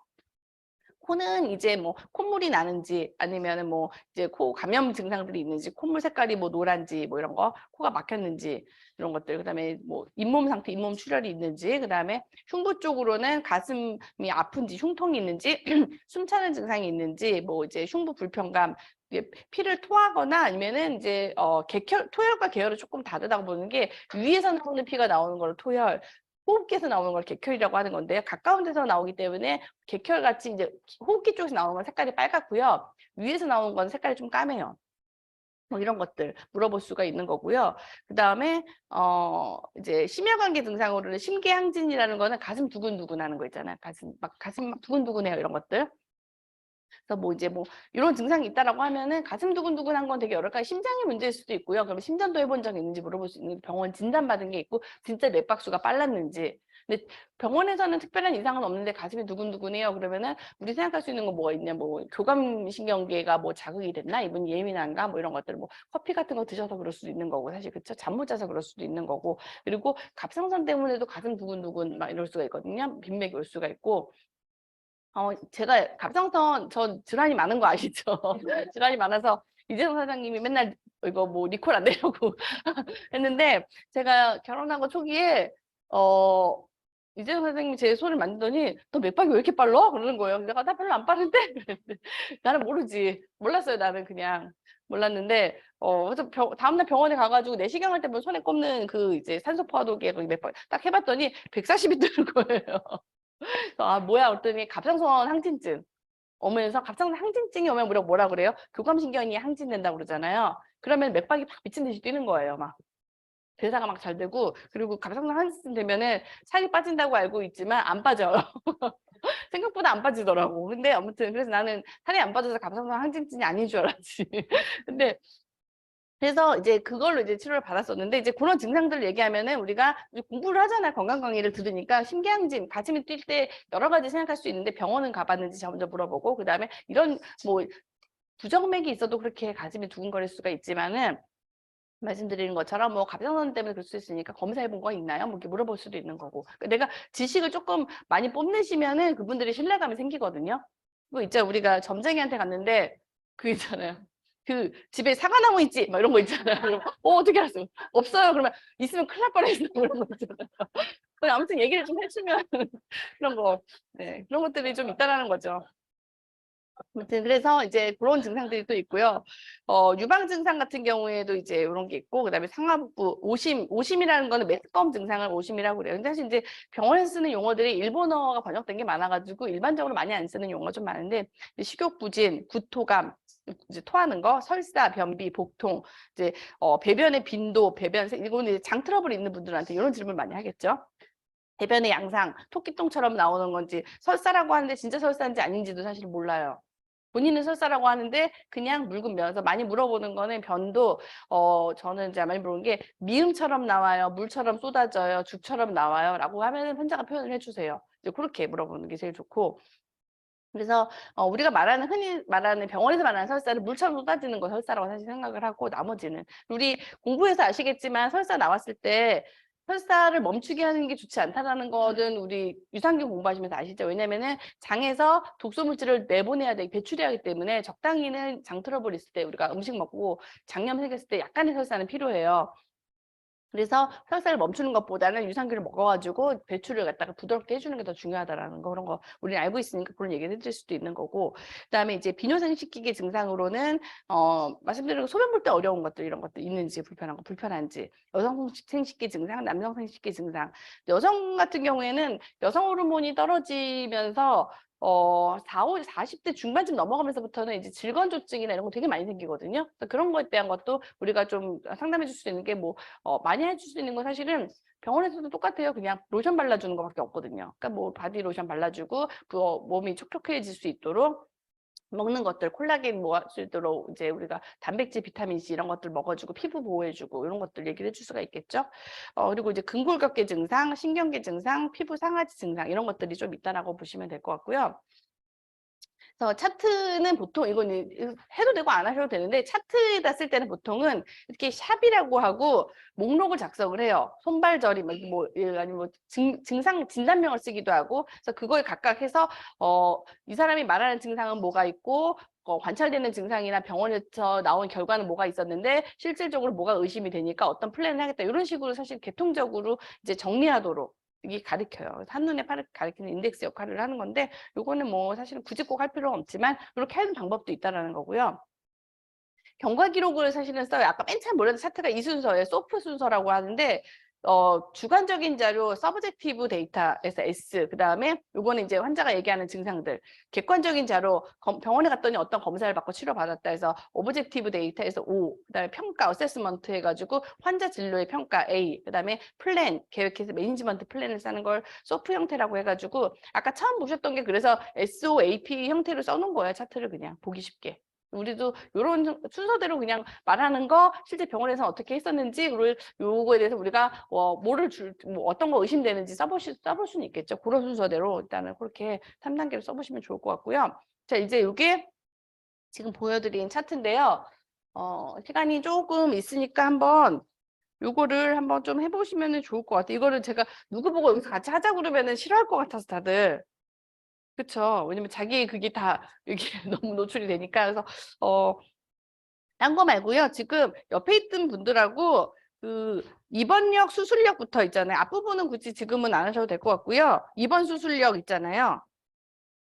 코는 이제 뭐 콧물이 나는지 아니면은 뭐 이제 코 감염 증상들이 있는지 콧물 색깔이 뭐 노란지 뭐 이런 거 코가 막혔는지 이런 것들 그다음에 뭐 잇몸 상태 잇몸 출혈이 있는지 그다음에 흉부 쪽으로는 가슴이 아픈지 흉통이 있는지 숨 차는 증상이 있는지 뭐 이제 흉부 불편감 피를 토하거나 아니면은 이제 토혈과 계열을 조금 다르다고 보는 게 위에서 나오는 피가 나오는 걸 토혈 호흡기에서 나오는 걸 객혈이라고 하는 건데요. 가까운 데서 나오기 때문에 객혈같이 이제 호흡기 쪽에서 나오는 건 색깔이 빨갛고요. 위에서 나오는 건 색깔이 좀 까매요. 뭐 이런 것들 물어볼 수가 있는 거고요. 그다음에 이제 심혈관계 증상으로는 심계항진이라는 거는 가슴 두근두근 하는 거 있잖아요. 가슴 막 두근두근해요. 이런 것들. 그래서 뭐 이제 뭐 이런 증상이 있다라고 하면은 가슴 두근두근한 건 되게 여러 가지 심장의 문제일 수도 있고요. 그러면 심전도 해본 적이 있는지 물어볼 수 있는 병원 진단받은 게 있고 진짜 맥박수가 빨랐는지. 근데 병원에서는 특별한 이상은 없는데 가슴이 두근두근해요. 그러면은 우리 생각할 수 있는 거 뭐가 있냐, 뭐 교감신경계가 뭐 자극이 됐나, 이분 예민한가, 뭐 이런 것들, 뭐 커피 같은 거 드셔서 그럴 수도 있는 거고, 사실 그쵸? 잠 못 자서 그럴 수도 있는 거고, 그리고 갑상선 때문에도 가슴 두근두근 막 이럴 수가 있거든요. 빈맥이 올 수가 있고. 제가 갑상선 저 질환이 많은 거 아시죠? 질환이 많아서 이재성 사장님이 맨날 이거 뭐 리콜 안 되려고 했는데 제가 결혼하고 초기에 이재성 사장님이 제 손을 만지더니 너 맥박이 왜 이렇게 빨라? 그러는 거예요. 내가 나 별로 안 빠른데? 나는 모르지. 몰랐어요. 나는 그냥 몰랐는데 그래서 다음날 병원에 가가지고 내시경 할 때 뭐 손에 꼽는 그 이제 산소 포화도계 거기 맥박 딱 해봤더니 140이 뜨는 거예요. 아 뭐야 그랬더니 갑상선 항진증 오면서 갑상선 항진증이 오면 우리가 뭐라 그래요? 교감신경이 항진된다고 그러잖아요. 그러면 맥박이 막 미친 듯이 뛰는 거예요. 막 대사가 막 잘 되고 그리고 갑상선 항진증 되면은 살이 빠진다고 알고 있지만 안 빠져요. 생각보다 안 빠지더라고. 근데 아무튼 그래서 나는 살이 안 빠져서 갑상선 항진증이 아닌 줄 알았지. 근데 그래서 이제 그걸로 이제 치료를 받았었는데 이제 그런 증상들을 얘기하면은 우리가 공부를 하잖아요. 건강 강의를 들으니까 심계항진, 가슴이 뛸 때 여러 가지 생각할 수 있는데 병원은 가봤는지 먼저 물어보고 그다음에 이런 뭐 부정맥이 있어도 그렇게 가슴이 두근거릴 수가 있지만은 말씀드리는 것처럼 뭐 갑상선 때문에 그럴 수 있으니까 검사해 본 거 있나요? 뭐 이렇게 물어볼 수도 있는 거고. 내가 지식을 조금 많이 뽐내시면은 그분들이 신뢰감이 생기거든요. 뭐 있죠. 우리가 점쟁이한테 갔는데 그 있잖아요. 그 집에 사과나무 있지? 막 이런 거 있잖아요. 그럼 어떻게 알았어? 없어요. 그러면 있으면 큰일 날 뻔했어. 그런 거 있잖아요. 아무튼 얘기를 좀 해주면 그런 거, 네, 그런 것들이 좀 있다라는 거죠. 아무튼 그래서 이제 그런 증상들이 또 있고요. 유방 증상 같은 경우에도 이제 이런 게 있고, 그다음에 상하복부 오심이라는 거는 매스컴 증상을 오심이라고 그래요. 근데 사실 이제 병원에서 쓰는 용어들이 일본어가 번역된 게 많아가지고 일반적으로 많이 안 쓰는 용어가 좀 많은데 식욕부진, 구토감, 이제 토하는 거, 설사, 변비, 복통, 이제 배변의 빈도, 배변색 이거는 이제 장 트러블 있는 분들한테 이런 질문 많이 하겠죠. 배변의 양상, 토끼똥처럼 나오는 건지 설사라고 하는데 진짜 설사인지 아닌지도 사실 몰라요. 본인은 설사라고 하는데 그냥 묽은 면에서 많이 물어보는 거는 변도 저는 이제 많이 물어보는 게 미음처럼 나와요, 물처럼 쏟아져요, 죽처럼 나와요라고 하면은 환자가 표현을 해주세요. 이제 그렇게 물어보는 게 제일 좋고. 그래서 우리가 흔히 말하는 병원에서 말하는 설사는 물처럼 쏟아지는 거 설사라고 사실 생각을 하고 나머지는 우리 공부해서 아시겠지만 설사 나왔을 때 설사를 멈추게 하는 게 좋지 않다라는 거는 우리 유산균 공부하시면서 아시죠? 왜냐면은 장에서 독소 물질을 내보내야 되기 배출해야 하기 때문에 적당히는 장 트러블 있을 때 우리가 음식 먹고 장염 생겼을 때 약간의 설사는 필요해요. 그래서 설사를 멈추는 것보다는 유산균을 먹어가지고 배출을 갖다가 부드럽게 해주는 게 더 중요하다라는 거, 그런 거 우리는 알고 있으니까 그런 얘기를 해드릴 수도 있는 거고. 그다음에 이제 비뇨생식기계 증상으로는 말씀드린 소변 볼 때 어려운 것들 이런 것들 있는지 불편한 거 불편한지, 여성 생식기 증상, 남성 생식기 증상. 여성 같은 경우에는 여성 호르몬이 떨어지면서 40대 중반쯤 넘어가면서부터는 이제 질건조증이나 이런 거 되게 많이 생기거든요. 그래서 그런 거에 대한 것도 우리가 좀 상담해 줄 수 있는 게 뭐 많이 해줄 수 있는 건 사실은 병원에서도 똑같아요. 그냥 로션 발라주는 것밖에 없거든요. 그러니까 뭐 바디 로션 발라주고 몸이 촉촉해질 수 있도록 먹는 것들, 콜라겐 모을 수 있도록 이제 우리가 단백질, 비타민 C 이런 것들 먹어주고 피부 보호해주고 이런 것들 얘기를 해줄 수가 있겠죠. 그리고 이제 근골격계 증상, 신경계 증상, 피부 상하지 증상 이런 것들이 좀 있다라고 보시면 될 것 같고요. 그래서 차트는 보통 이거는 해도 되고 안 하셔도 되는데 차트에다 쓸 때는 보통은 이렇게 샵이라고 하고 목록을 작성을 해요. 손발저림 아니면 뭐 증상 진단명을 쓰기도 하고 그래서 그걸 각각 해서 이 사람이 말하는 증상은 뭐가 있고 관찰되는 증상이나 병원에서 나온 결과는 뭐가 있었는데 실질적으로 뭐가 의심이 되니까 어떤 플랜을 하겠다 이런 식으로 사실 계통적으로 이제 정리하도록 이게 가르쳐요. 한눈에 가리키는 인덱스 역할을 하는 건데 요거는 뭐 사실은 굳이 꼭 할 필요는 없지만 이렇게 하는 방법도 있다라는 거고요. 경과 기록을 사실은 써요. 아까 맨 처음 몰랐던 차트가 이 순서예요. 소프 순서라고 하는데 주관적인 자료 서브젝티브 데이터에서 S, 그다음에 요거는 이제 환자가 얘기하는 증상들, 객관적인 자료 병원에 갔더니 어떤 검사를 받고 치료받았다 해서 오브젝티브 데이터에서 O, 그다음에 평가 어세스먼트 해가지고 환자 진료의 평가 A, 그다음에 플랜 계획해서 매니지먼트 플랜을 짜는 걸 소프 형태라고 해가지고 아까 처음 보셨던 게 그래서 SOAP 형태로 써놓은 거예요. 차트를 그냥 보기 쉽게. 우리도 이런 순서대로 그냥 말하는 거 실제 병원에서 어떻게 했었는지 그리고 요거에 대해서 우리가 뭐 어떤 거 의심되는지 써볼 수는 있겠죠. 그런 순서대로 일단은 그렇게 3단계로 써보시면 좋을 것 같고요. 자, 이제 이게 지금 보여드린 차트인데요. 시간이 조금 있으니까 한번 요거를 한번 좀 해보시면 좋을 것 같아요. 이거를 제가 누구 보고 여기서 같이 하자 그러면은 싫어할 것 같아서 다들. 그쵸. 왜냐면 자기 그게 다 이게 너무 노출이 되니까. 그래서, 딴 거 말고요. 지금 옆에 있던 분들하고 그 입원력, 수술력부터 있잖아요. 앞부분은 굳이 지금은 안 하셔도 될 것 같고요. 입원 수술력 있잖아요.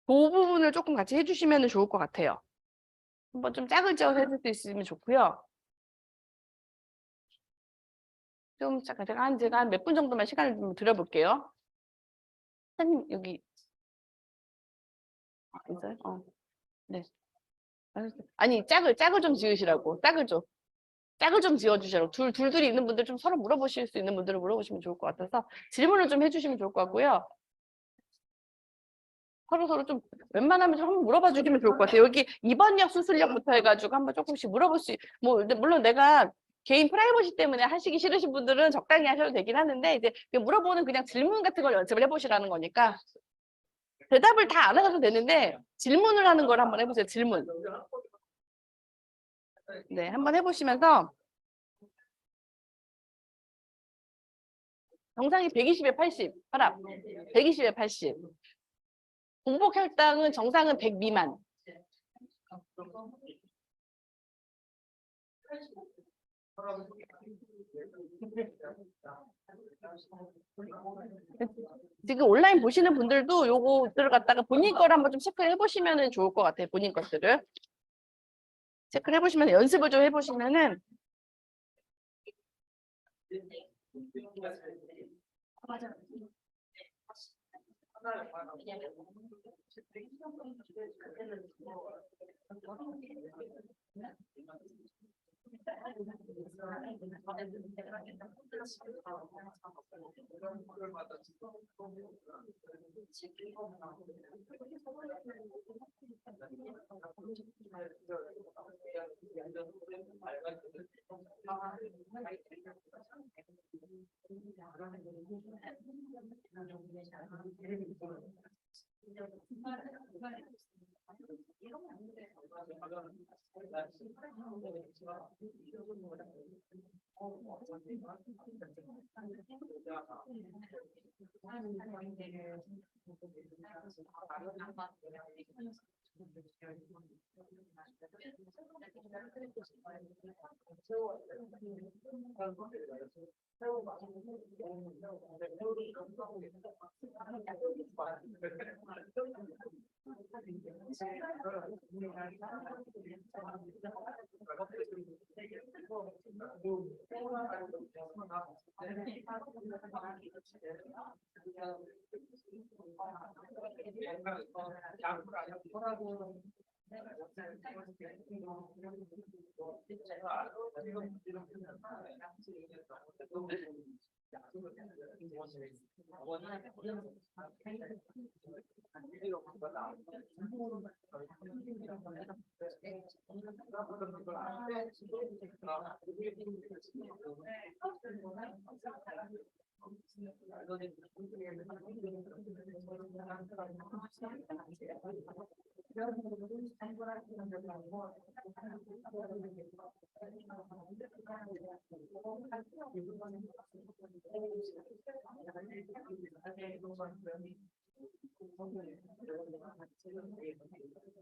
그 부분을 조금 같이 해주시면 좋을 것 같아요. 한번 좀 짝을 지어서 해줄 수 있으면 좋고요. 좀 잠깐 제가 한 몇 분 정도만 시간을 좀 드려볼게요. 선생님 여기 있어요? 네. 아니 짝을 좀 지으시라고. 짝을 좀 지어주시라고. 둘이 있는 분들 좀 서로 물어보실 수 있는 분들을 물어보시면 좋을 것 같아서 질문을 좀 해주시면 좋을 것 같고요. 서로 좀 웬만하면 좀 한번 물어봐 주시면 좋을 것 같아요. 여기 입원력, 수술력부터 해가지고 한번 조금씩 물어볼 수, 물론 내가 개인 프라이버시 때문에 하시기 싫으신 분들은 적당히 하셔도 되긴 하는데, 이제 물어보는 그냥 질문 같은 걸 연습을 해보시라는 거니까, 대답을 다 안 하셔도 되는데, 질문을 하는 걸 한번 해보세요, 질문. 네, 한번 해보시면서, 정상이 120에 80, 혈압. 120에 80. 공복 혈당은 정상은 100 미만. 지금 온라인 보시는 분들도 요거들을 갖다가 본인 걸 한번 좀 체크해 보시면 좋을 것 같아요. 본인 것들을. 체크를 해보시면 연습을 좀 해보시면은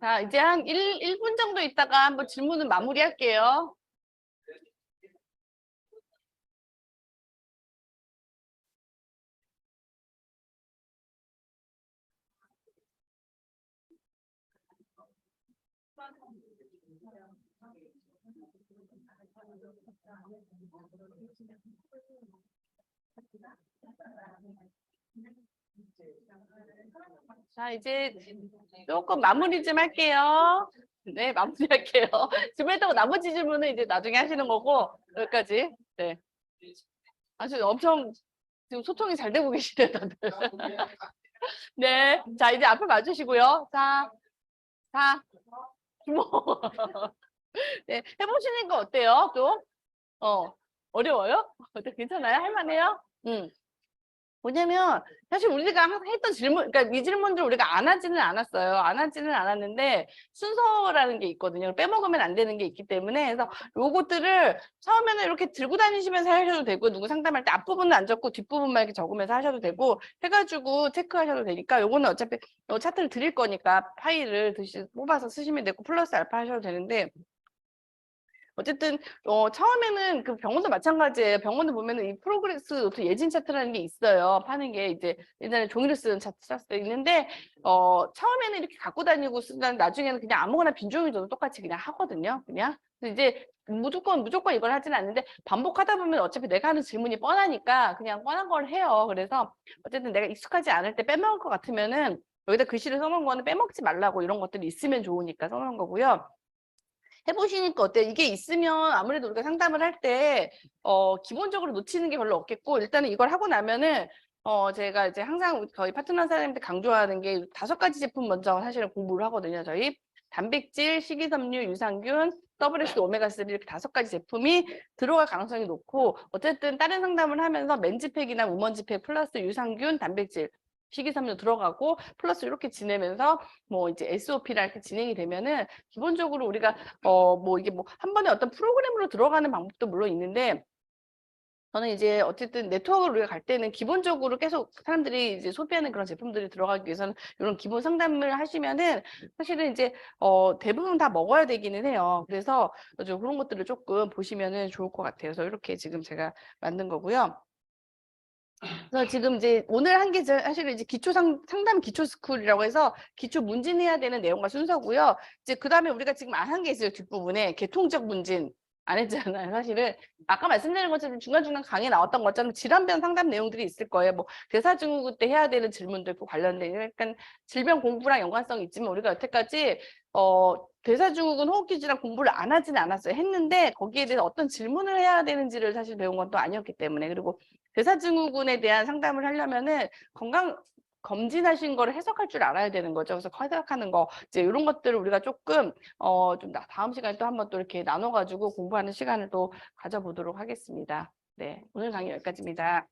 자, 이제 한 1분 정도 있다가 한번 질문은 마무리할게요. 자, 이제 조금 마무리 좀 할게요. 네, 마무리할게요. 질문했다고 나머지 질문은 이제 나중에 하시는 거고, 여기까지. 네. 아주 엄청 지금 소통이 잘 되고 계시네요, 다들. 네. 자, 이제 앞을 봐주시고요. 자, 주모. 네, 해보시는 거 어때요? 또? 어려워요? 괜찮아요? 할만해요? 뭐냐면 사실 우리가 항상 했던 질문, 그러니까 이 질문들 우리가 안 하지는 않았어요. 안 하지는 않았는데 순서라는 게 있거든요. 빼먹으면 안 되는 게 있기 때문에 그래서 요것들을 처음에는 이렇게 들고 다니시면서 하셔도 되고 누구 상담할 때 앞부분은 안 적고 뒷부분만 이렇게 적으면서 하셔도 되고 해가지고 체크하셔도 되니까 요거는 어차피 차트를 드릴 거니까 파일을 뽑아서 쓰시면 되고 플러스 알파 하셔도 되는데 어쨌든 처음에는 그 병원도 마찬가지예요. 병원도 보면은 이 프로그레스 노트 예진 차트라는 게 있어요. 파는 게 이제 옛날에 종이로 쓰는 차트 있는데 처음에는 이렇게 갖고 다니고 쓰다가 나중에는 그냥 아무거나 빈 종이 줘도 똑같이 그냥 하거든요. 그냥. 그래서 이제 무조건 이걸 하지는 않는데 반복하다 보면 어차피 내가 하는 질문이 뻔하니까 그냥 뻔한 걸 해요. 그래서 어쨌든 내가 익숙하지 않을 때 빼먹을 것 같으면은 여기다 글씨를 써놓은 거는 빼먹지 말라고 이런 것들이 있으면 좋으니까 써놓은 거고요. 해보시니까 어때요? 이게 있으면 아무래도 우리가 상담을 할 때 기본적으로 놓치는 게 별로 없겠고 일단은 이걸 하고 나면은 제가 이제 항상 저희 파트너 사장님한테 강조하는 게 5가지 제품 먼저 사실은 공부를 하거든요. 저희 단백질, 식이섬유, 유산균, WS 오메가3 이렇게 5가지 제품이 들어갈 가능성이 높고 어쨌든 다른 상담을 하면서 맨지팩이나 우먼지팩 플러스 유산균, 단백질 식이섬유 들어가고 플러스 이렇게 지내면서 뭐 이제 SOP랑 이렇게 진행이 되면은 기본적으로 우리가 뭐 이게 뭐 한 번에 어떤 프로그램으로 들어가는 방법도 물론 있는데 저는 이제 어쨌든 네트워크를 우리가 갈 때는 기본적으로 계속 사람들이 이제 소비하는 그런 제품들이 들어가기 위해서는 이런 기본 상담을 하시면은 사실은 이제 대부분 다 먹어야 되기는 해요. 그래서 좀 그런 것들을 조금 보시면은 좋을 것 같아요. 그래서 이렇게 지금 제가 만든 거고요. 그래서 지금 이제 오늘 한 게 사실은 이제 상담 기초 스쿨이라고 해서 기초 문진해야 되는 내용과 순서고요. 이제 그 다음에 우리가 지금 안 한 게 있어요. 뒷부분에 계통적 문진. 안 했잖아요. 사실은 아까 말씀드린 것처럼 중간중간 강의 나왔던 것처럼 질환병 상담 내용들이 있을 거예요. 뭐 대사증후군 때 해야 되는 질문들 그 관련된 약간 질병 공부랑 연관성이 있지만 우리가 여태까지 대사증후군 호흡기 질환 공부를 안 하지는 않았어요. 했는데 거기에 대해서 어떤 질문을 해야 되는지를 사실 배운 건 또 아니었기 때문에. 그리고 대사증후군에 대한 상담을 하려면은 건강 검진하신 거를 해석할 줄 알아야 되는 거죠. 그래서 해석하는 거 이제 이런 것들을 우리가 조금 좀 다음 시간에 또 한번 또 이렇게 나눠가지고 공부하는 시간을 또 가져보도록 하겠습니다. 네, 오늘 강의 여기까지입니다.